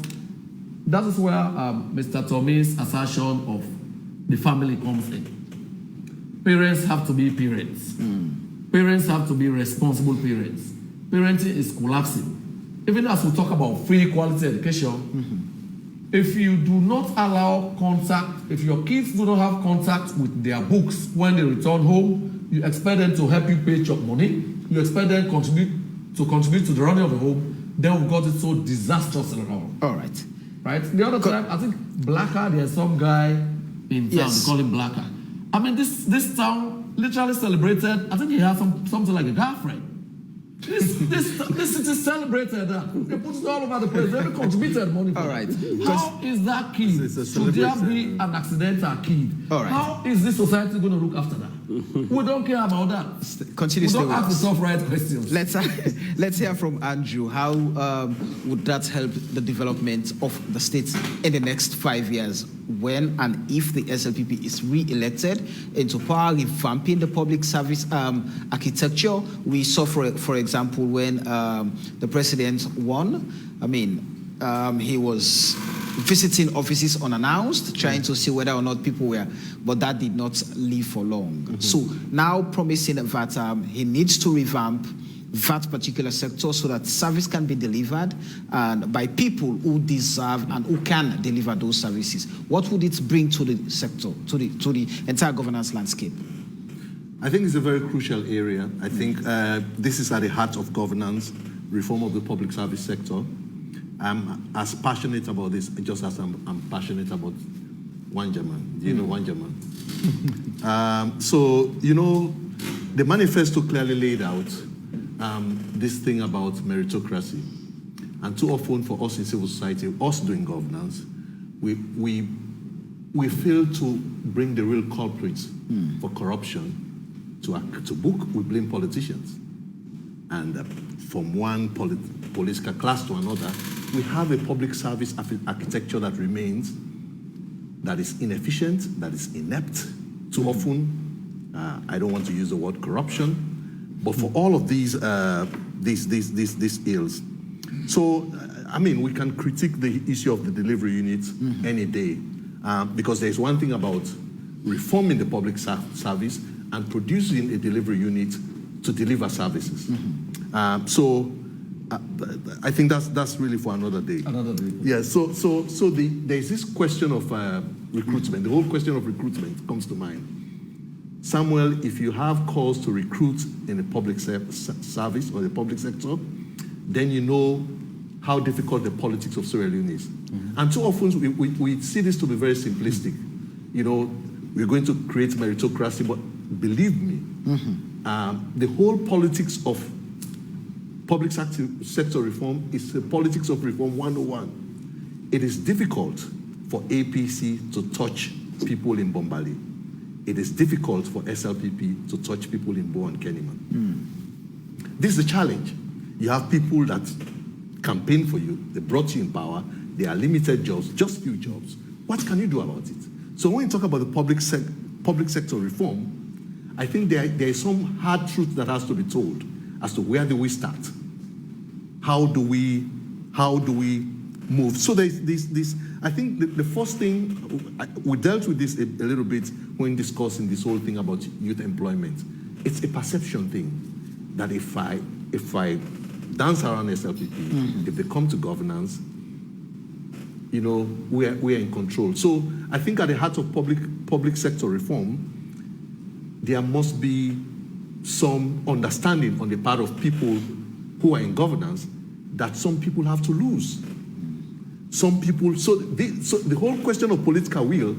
S10: That is where Mr. Tommy's assertion of the family comes in. Parents have to be parents. Parents have to be responsible parents. Parenting is collapsing. Even as we talk about free quality education, if you do not allow contact, if your kids do not have contact with their books when they return home, you expect them to help you pay your money, you expect them to contribute to the running of the home, then we got it so disastrously wrong.
S1: All right.
S10: Right? The other time, I think Blacker, there's some guy in town, they call him Blacker. I mean, this town literally celebrated, I think he had something like a girlfriend. This city celebrated that. They put it all over the place. They contributed money for.
S1: All right.
S10: How is that kid? Should there be an accidental kid?
S1: All right.
S10: How is this society going to look after that? We don't care about that.
S1: Continue.
S10: We don't ask the tough right questions.
S1: Let's hear from Andrew. How would that help the development of the state in the next 5 years, when and if the SLPP is re-elected into power, revamping the public service architecture? We saw, for example, when the president won, I mean, he was visiting offices unannounced, trying to see whether or not people were, but that did not live for long. So now promising that he needs to revamp that particular sector so that service can be delivered and by people who deserve and who can deliver those services. What would it bring to the sector, to the entire governance landscape?
S2: I think it's a very crucial area. I think this is at the heart of governance, reform of the public service sector. I'm as passionate about this just as I'm passionate about Wanjaman. Do you know Wanjaman? So, the manifesto clearly laid out this thing about meritocracy. And too often for us in civil society, us doing governance, we fail to bring the real culprits for corruption to book. We blame politicians. And from one political class to another, we have a public service architecture that remains that is inefficient, that is inept. Too often, I don't want to use the word corruption, but for all of these ills. So, I mean, we can critique the issue of the delivery unit any day, because there's one thing about reforming the public service and producing a delivery unit to deliver services. So I think that's really for another day.
S10: Another day.
S2: Yeah. So there's this question of recruitment. The whole question of recruitment comes to mind. Samuel, if you have calls to recruit in the public service or the public sector, then you know how difficult the politics of Sierra Leone is. And too often we see this to be very simplistic. You know, we're going to create meritocracy, but believe me, the whole politics of public sector reform is the politics of reform 101. It is difficult for APC to touch people in Bombali. It is difficult for SLPP to touch people in Bo and Kennyman. This is the challenge. You have people that campaign for you, they brought you in power, there are limited jobs, just few jobs. What can you do about it? So when you talk about the public sector reform, I think there is some hard truth that has to be told as to where do we start? How do we move? So there's this I think the first thing, we dealt with this a little bit when discussing this whole thing about youth employment. It's a perception thing that if I dance around SLPP, if they come to governance, you know, we're in control. So I think at the heart of public sector reform, there must be some understanding on the part of people who are in governance that some people have to lose. Some people, so the whole question of political will,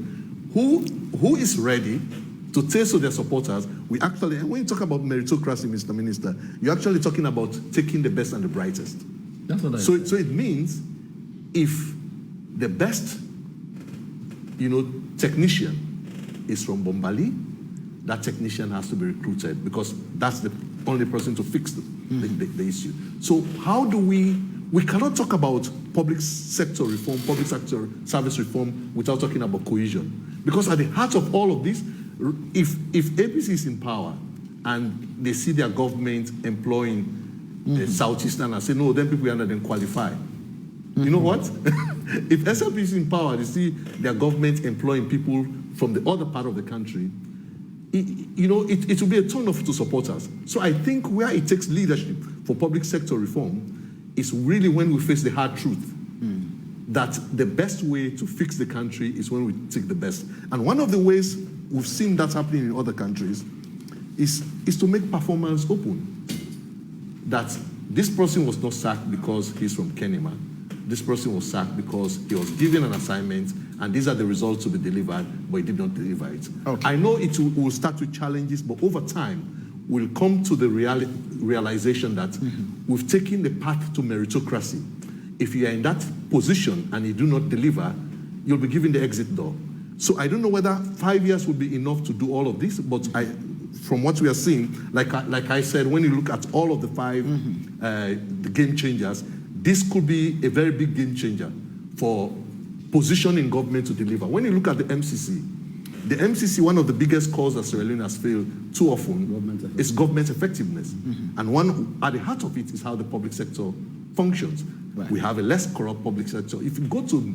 S2: who is ready to tell to their supporters, we actually, and when you talk about meritocracy, Mr. Minister, you're actually talking about taking the best and the brightest.
S10: That's what I said.
S2: So it means if the best, you know, technician is from Bombali, that technician has to be recruited because that's the only person to fix the issue. So how do we cannot talk about public sector reform, public sector service reform without talking about cohesion. Because at the heart of all of this, if APC is in power and they see their government employing the Southeastern and say, no, then people under them qualify. You know what? If SLP is in power, they see their government employing people from the other part of the country, it will be a turn-off to supporters. So I think where it takes leadership for public sector reform is really when we face the hard truth that the best way to fix the country is when we take the best. And one of the ways we've seen that happening in other countries is to make performance open. That this person was not sacked because he's from Kenema. This person was sacked because he was given an assignment and these are the results to be delivered, but he did not deliver it. Okay. I know it will start with challenges, but over time, we'll come to the realization that we've taken the path to meritocracy. If you are in that position and you do not deliver, you'll be given the exit door. So I don't know whether 5 years would be enough to do all of this, but from what we are seeing, like I said, when you look at all of the five the game changers, this could be a very big game changer for positioning government to deliver. When you look at the MCC, one of the biggest cause that Sierra Leone has failed too often is government effectiveness. And one at the heart of it is how the public sector functions. Right. We have a less corrupt public sector. If you go to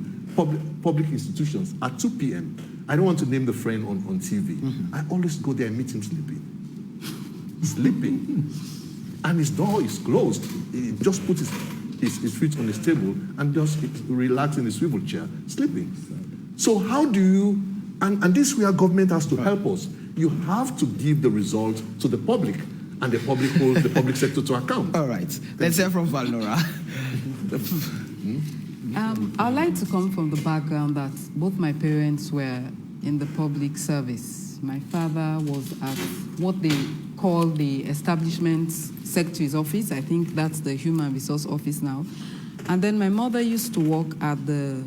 S2: public institutions at 2 p.m., I don't want to name the friend on TV. I always go there and meet him sleeping. And his door is closed. He just puts his feet on his table and just relax in his swivel chair, sleeping. So how do you, and this is where government has to help us. You have to give the result to the public, and the public holds the public sector to account.
S1: All right. Let's hear from Valnora.
S3: I'd like to come from the background that both my parents were in the public service. My father was at what they call the Establishment Secretary's Office. I think that's the Human Resource Office now. And then my mother used to work at the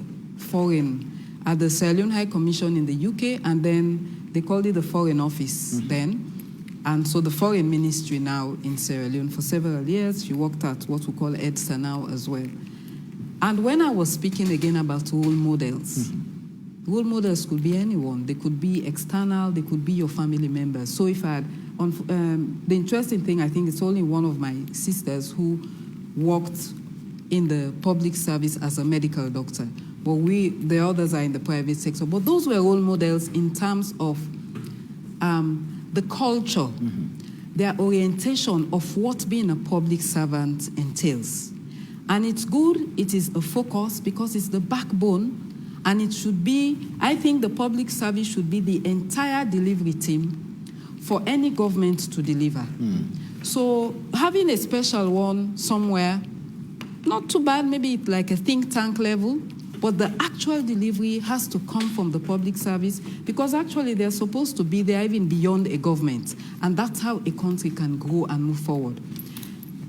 S3: Sierra Leone High Commission in the UK, and then they called it the Foreign Office then. And so the Foreign Ministry now in Sierra Leone for several years. She worked at what we call EDSA now as well. And when I was speaking again about role models, Role models could be anyone. They could be external, they could be your family members. So if I had, the interesting thing, I think it's only one of my sisters who worked in the public service as a medical doctor. But the others are in the private sector. But those were role models in terms of the culture, their orientation of what being a public servant entails. And it's good, it is a focus because it's the backbone, and it should be, I think the public service should be the entire delivery team for any government to deliver. So having a special one somewhere, not too bad, maybe like a think tank level, but the actual delivery has to come from the public service because actually they're supposed to be there even beyond a government. And that's how a country can grow and move forward.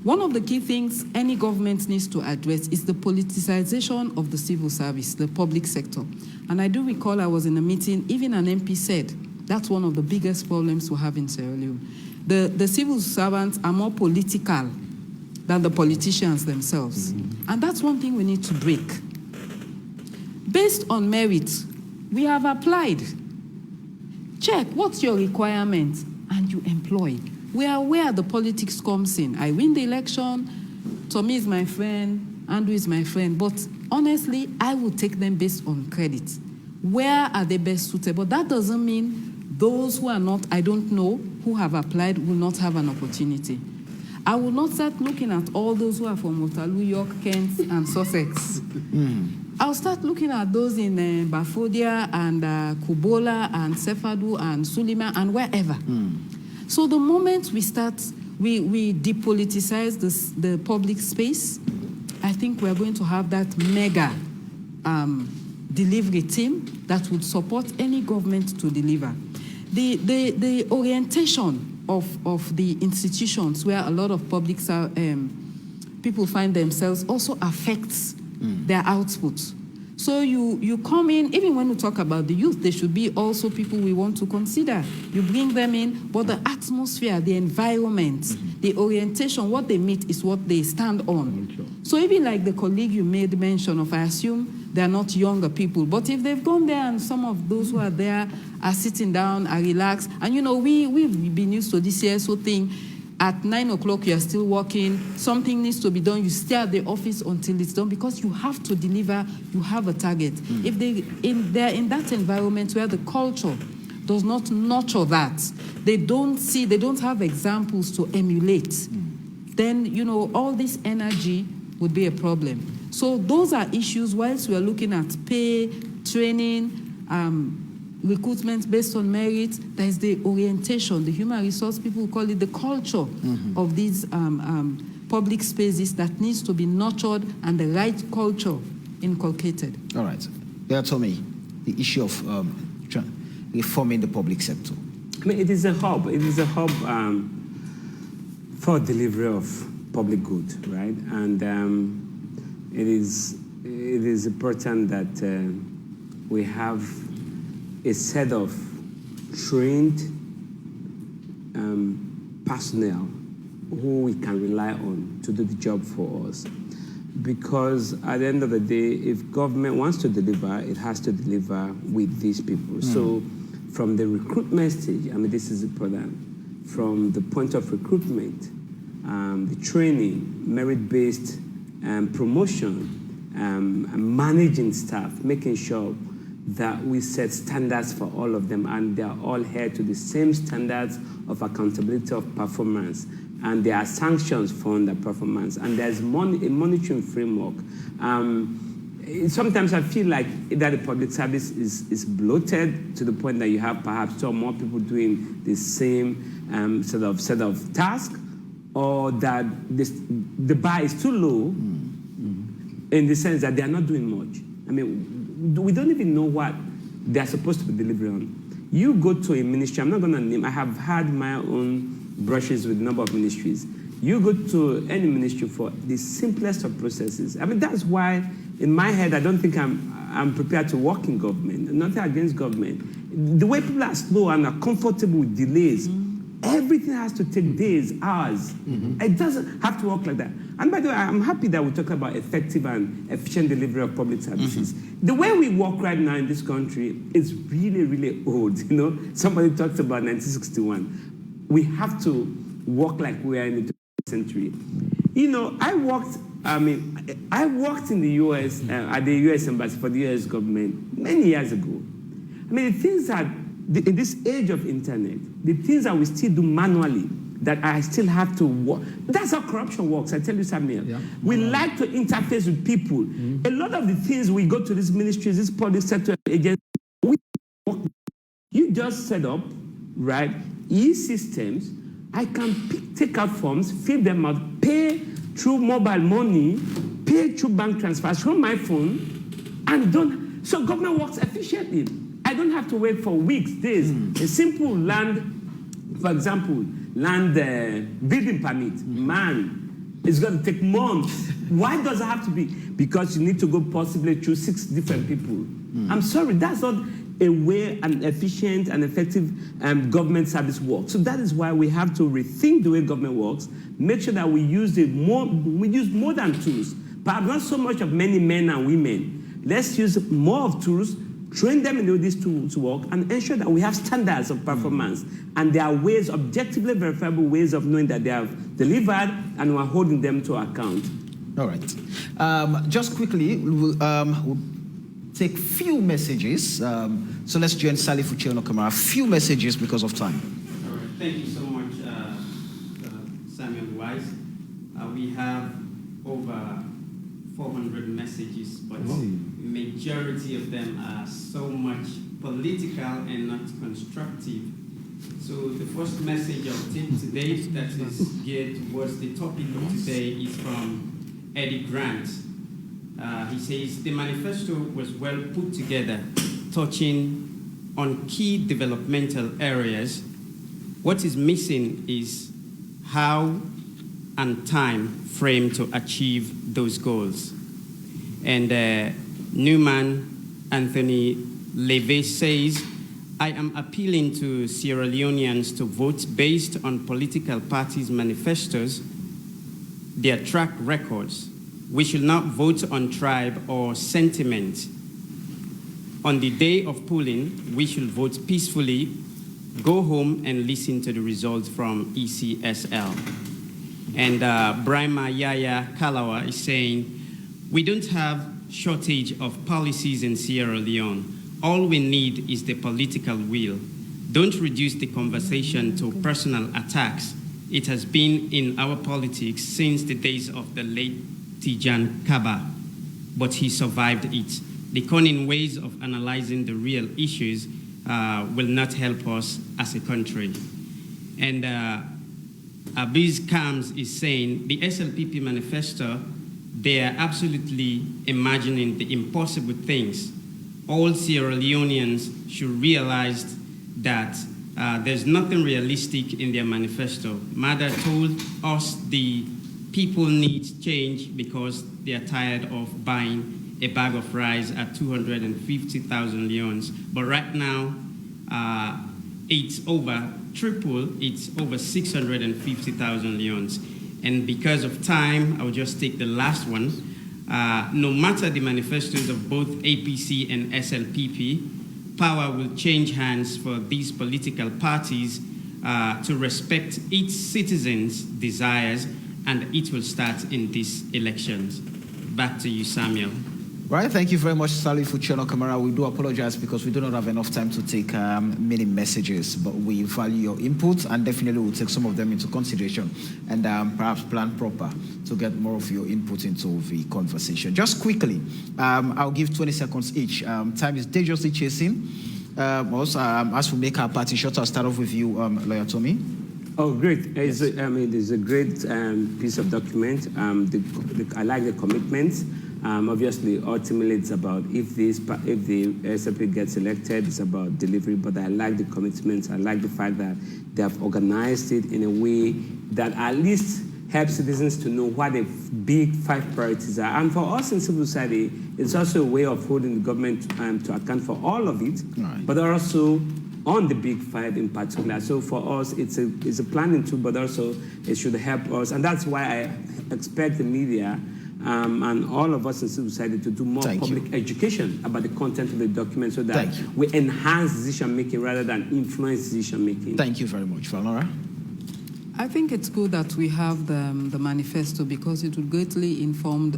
S3: One of the key things any government needs to address is the politicization of the civil service, the public sector. And I do recall I was in a meeting, even an MP said, that's one of the biggest problems we have in Sierra Leone. The civil servants are more political than the politicians themselves. And that's one thing we need to break. Based on merit, we have applied. Check, what's your requirement? And you employ. We are where the politics comes in. I win the election, Tommy is my friend, Andrew is my friend, but honestly, I would take them based on credit. Where are they best suitable? That doesn't mean those who are not, I don't know, who have applied will not have an opportunity. I will not start looking at all those who are from Waterloo, York, Kent, and Sussex. I'll start looking at those in Bafodia and Kubola and Sefadu and Sulima and wherever. So the moment we start, we depoliticize the public space, I think we're going to have that mega delivery team that would support any government to deliver. The orientation of the institutions where a lot of public people find themselves also affects their output. So you come in, even when we talk about the youth, they should be also people we want to consider. You bring them in, but the atmosphere, the environment, the orientation, what they meet is what they stand on. So even like the colleague you made mention of, I assume they're not younger people, but if they've gone there and some of those who are there are sitting down, are relaxed, and you know, we've been used to this CSO thing. At 9 o'clock, you are still working. Something needs to be done. You stay at the office until it's done because you have to deliver. You have a target. If they're in that environment where the culture does not nurture that, they don't have examples to emulate, then, you know, all this energy would be a problem. So those are issues whilst we are looking at pay, training, recruitment based on merit. There is the orientation, the human resource people call it the culture of these public spaces that needs to be nurtured and the right culture inculcated.
S1: All right. Yeah, Tommy, the issue of reforming the public sector.
S4: I mean, it is a hub. It is a hub for delivery of public good, right? And it is important that we have a set of trained personnel who we can rely on to do the job for us. Because at the end of the day, if government wants to deliver, it has to deliver with these people. So from the recruitment stage, I mean, this is important. From the point of recruitment, the training, merit-based promotion, managing staff, making sure that we set standards for all of them and they're all held to the same standards of accountability of performance, and there are sanctions for the performance, and there's a monitoring framework. Sometimes I feel like that the public service is bloated to the point that you have perhaps some more people doing the same set of task, or that the bar is too low in the sense that they are not doing much. I mean, we don't even know what they're supposed to be delivering on. You go to a ministry, I'm not going to name, I have had my own brushes with a number of ministries. You go to any ministry for the simplest of processes. I mean, that's why, in my head, I don't think I'm prepared to work in government. Nothing against government. The way people are slow and are comfortable with delays Everything has to take days, hours. It doesn't have to work like that. And by the way, I'm happy that we talk about effective and efficient delivery of public services. The way we work right now in this country is really, really old. You know, somebody talked about 1961. We have to work like we are in the 20th century. You know, I worked in the U.S. At the U.S. Embassy for the U.S. government many years ago. I mean, the things that in this age of internet, the things that we still do manually, that I still have to work. That's how corruption works, I tell you, Samuel. Yeah. We like to interface with people. A lot of the things we go to these ministries, these public sector agencies, you just set up, right, e-systems. I can take out forms, fill them out, pay through mobile money, pay through bank transfers from my phone, and don't. So government works efficiently. I don't have to wait for weeks, days. A simple land, for example, land building permit, man, it's going to take months. Why does it have to be? Because you need to go possibly through 6 different people. I'm sorry, that's not a way an efficient and effective government service works. So that is why we have to rethink the way government works, make sure that we use modern tools, perhaps not so much of many men and women. Let's use more of tools, train them in the way these tools work, and ensure that we have standards of performance. And there are ways, objectively verifiable ways of knowing that they have delivered, and we're holding them to account.
S1: All right. Just quickly, we'll take few messages. So let's join Sally Fucheno Kamara. Few messages because of time.
S11: All right. Thank you so much, Samuel Wise. We have over 400 messages, but majority of them are so much political and not constructive. So the first message I'll take today that is geared towards the topic of today is from Eddie Grant. He says, the manifesto was well put together, touching on key developmental areas. What is missing is how and time frame to achieve those goals. And Newman Anthony Leve says, I am appealing to Sierra Leoneans to vote based on political parties' manifestos, their track records. We should not vote on tribe or sentiment. On the day of polling, we should vote peacefully, go home and listen to the results from ECSL. And Brahma Yaya Kalawa is saying, we don't have shortage of policies in Sierra Leone. All we need is the political will. Don't reduce the conversation to personal attacks. It has been in our politics since the days of the late Tijan Kaba, but he survived it. The cunning ways of analyzing the real issues will not help us as a country. And Abiz Kams is saying, the SLPP manifesto, they are absolutely imagining the impossible things. All Sierra Leoneans should realize that there's nothing realistic in their manifesto. Mada told us the people need change because they are tired of buying a bag of rice at 250,000 leones. But right now, it's over triple, it's over 650,000 leones. And because of time, I'll just take the last one. No matter the manifestos of both APC and SLPP, power will change hands for these political parties to respect each citizen's desires, and it will start in these elections. Back to you, Samuel.
S1: Right, thank you very much, Sally Fucheno Kamara. We do apologize because we do not have enough time to take many messages, but we value your input and definitely we'll take some of them into consideration and perhaps plan proper to get more of your input into the conversation. Just quickly, I'll give 20 seconds each. Time is dangerously chasing. Also, as we make our party short, I'll start off with you, Lawyer Tommy.
S4: Oh, great. It's a great piece of document. I like the commitments. Obviously, ultimately, it's about if the SLP gets elected, it's about delivery. But I like the commitments. I like the fact that they have organized it in a way that at least helps citizens to know what the big 5 priorities are. And for us in civil society, it's also a way of holding the government to account for all of it, right, but also on the big five in particular. So for us, it's a planning tool, but also it should help us. And that's why I expect the media and all of us in civil society to do more public education about the content of the document so that we enhance decision-making rather than influence decision-making.
S1: Thank you very much. Valnora?
S3: I think it's good that we have the manifesto because it will greatly inform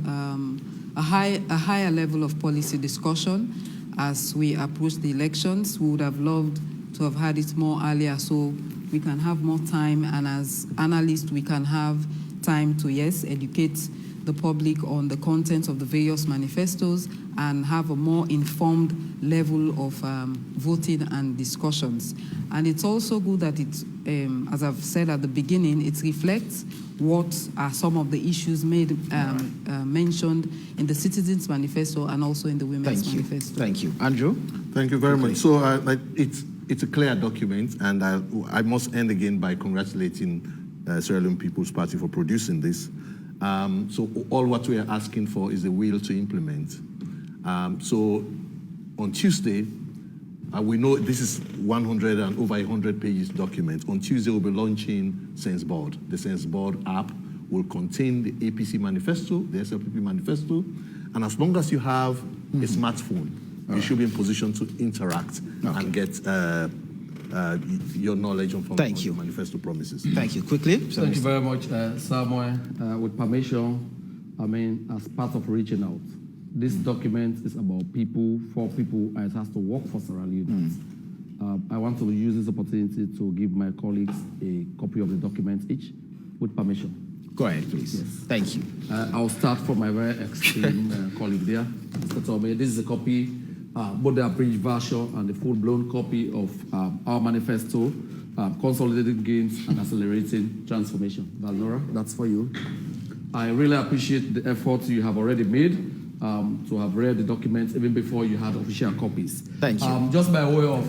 S3: a higher level of policy discussion as we approach the elections. We would have loved to have had it more earlier so we can have more time, and as analysts we can have time to, yes, educate the public on the content of the various manifestos and have a more informed level of voting and discussions. And it's also good that it, as I've said at the beginning, it reflects what are some of the issues mentioned in the Citizens Manifesto and also in the Women's Manifesto.
S1: Thank you. Andrew?
S2: Thank you very much. So it's a clear document, and I must end again by congratulating Sierra Leone People's Party for producing this. So all what we are asking for is the will to implement. So on Tuesday, we know this is 100 and over 100 pages document. On Tuesday, we'll be launching Sense Board. The Sense Board app will contain the APC manifesto, the SLPP manifesto, and as long as you have a smartphone, you should be in position to interact and get your knowledge on the manifesto promises.
S1: Thank you. Quickly.
S10: Thank you very much, Samuel. With permission, as part of reaching out, this document is about people, for people, and it has to work for Sierra Leoneans. I want to use this opportunity to give my colleagues a copy of the document each, with permission.
S1: Go ahead, please. Yes. Thank you.
S10: I'll start from my very esteemed colleague there, Mr. Tomei. This is a copy, both the abridged version and the full-blown copy of our manifesto, consolidating gains and accelerating transformation. Valnora, that's for you. I really appreciate the effort you have already made to have read the document even before you had official copies.
S1: Thank you.
S10: Just by way of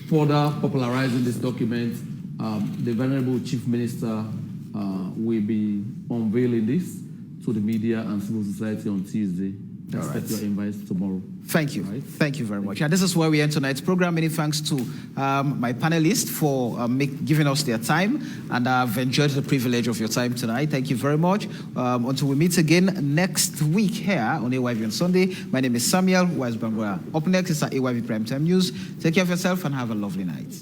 S10: further popularizing this document, the Venerable Chief Minister will be unveiling this to the media and civil society on Tuesday. Expect your invites tomorrow.
S1: Thank you. Thank you very much. And this is where we end tonight's program. Many thanks to my panelists for giving us their time. And I've enjoyed the privilege of your time tonight. Thank you very much. Until we meet again next week here on AYV on Sunday, my name is Samuel Wise-Bangura. Up next is our AYV Primetime News. Take care of yourself and have a lovely night.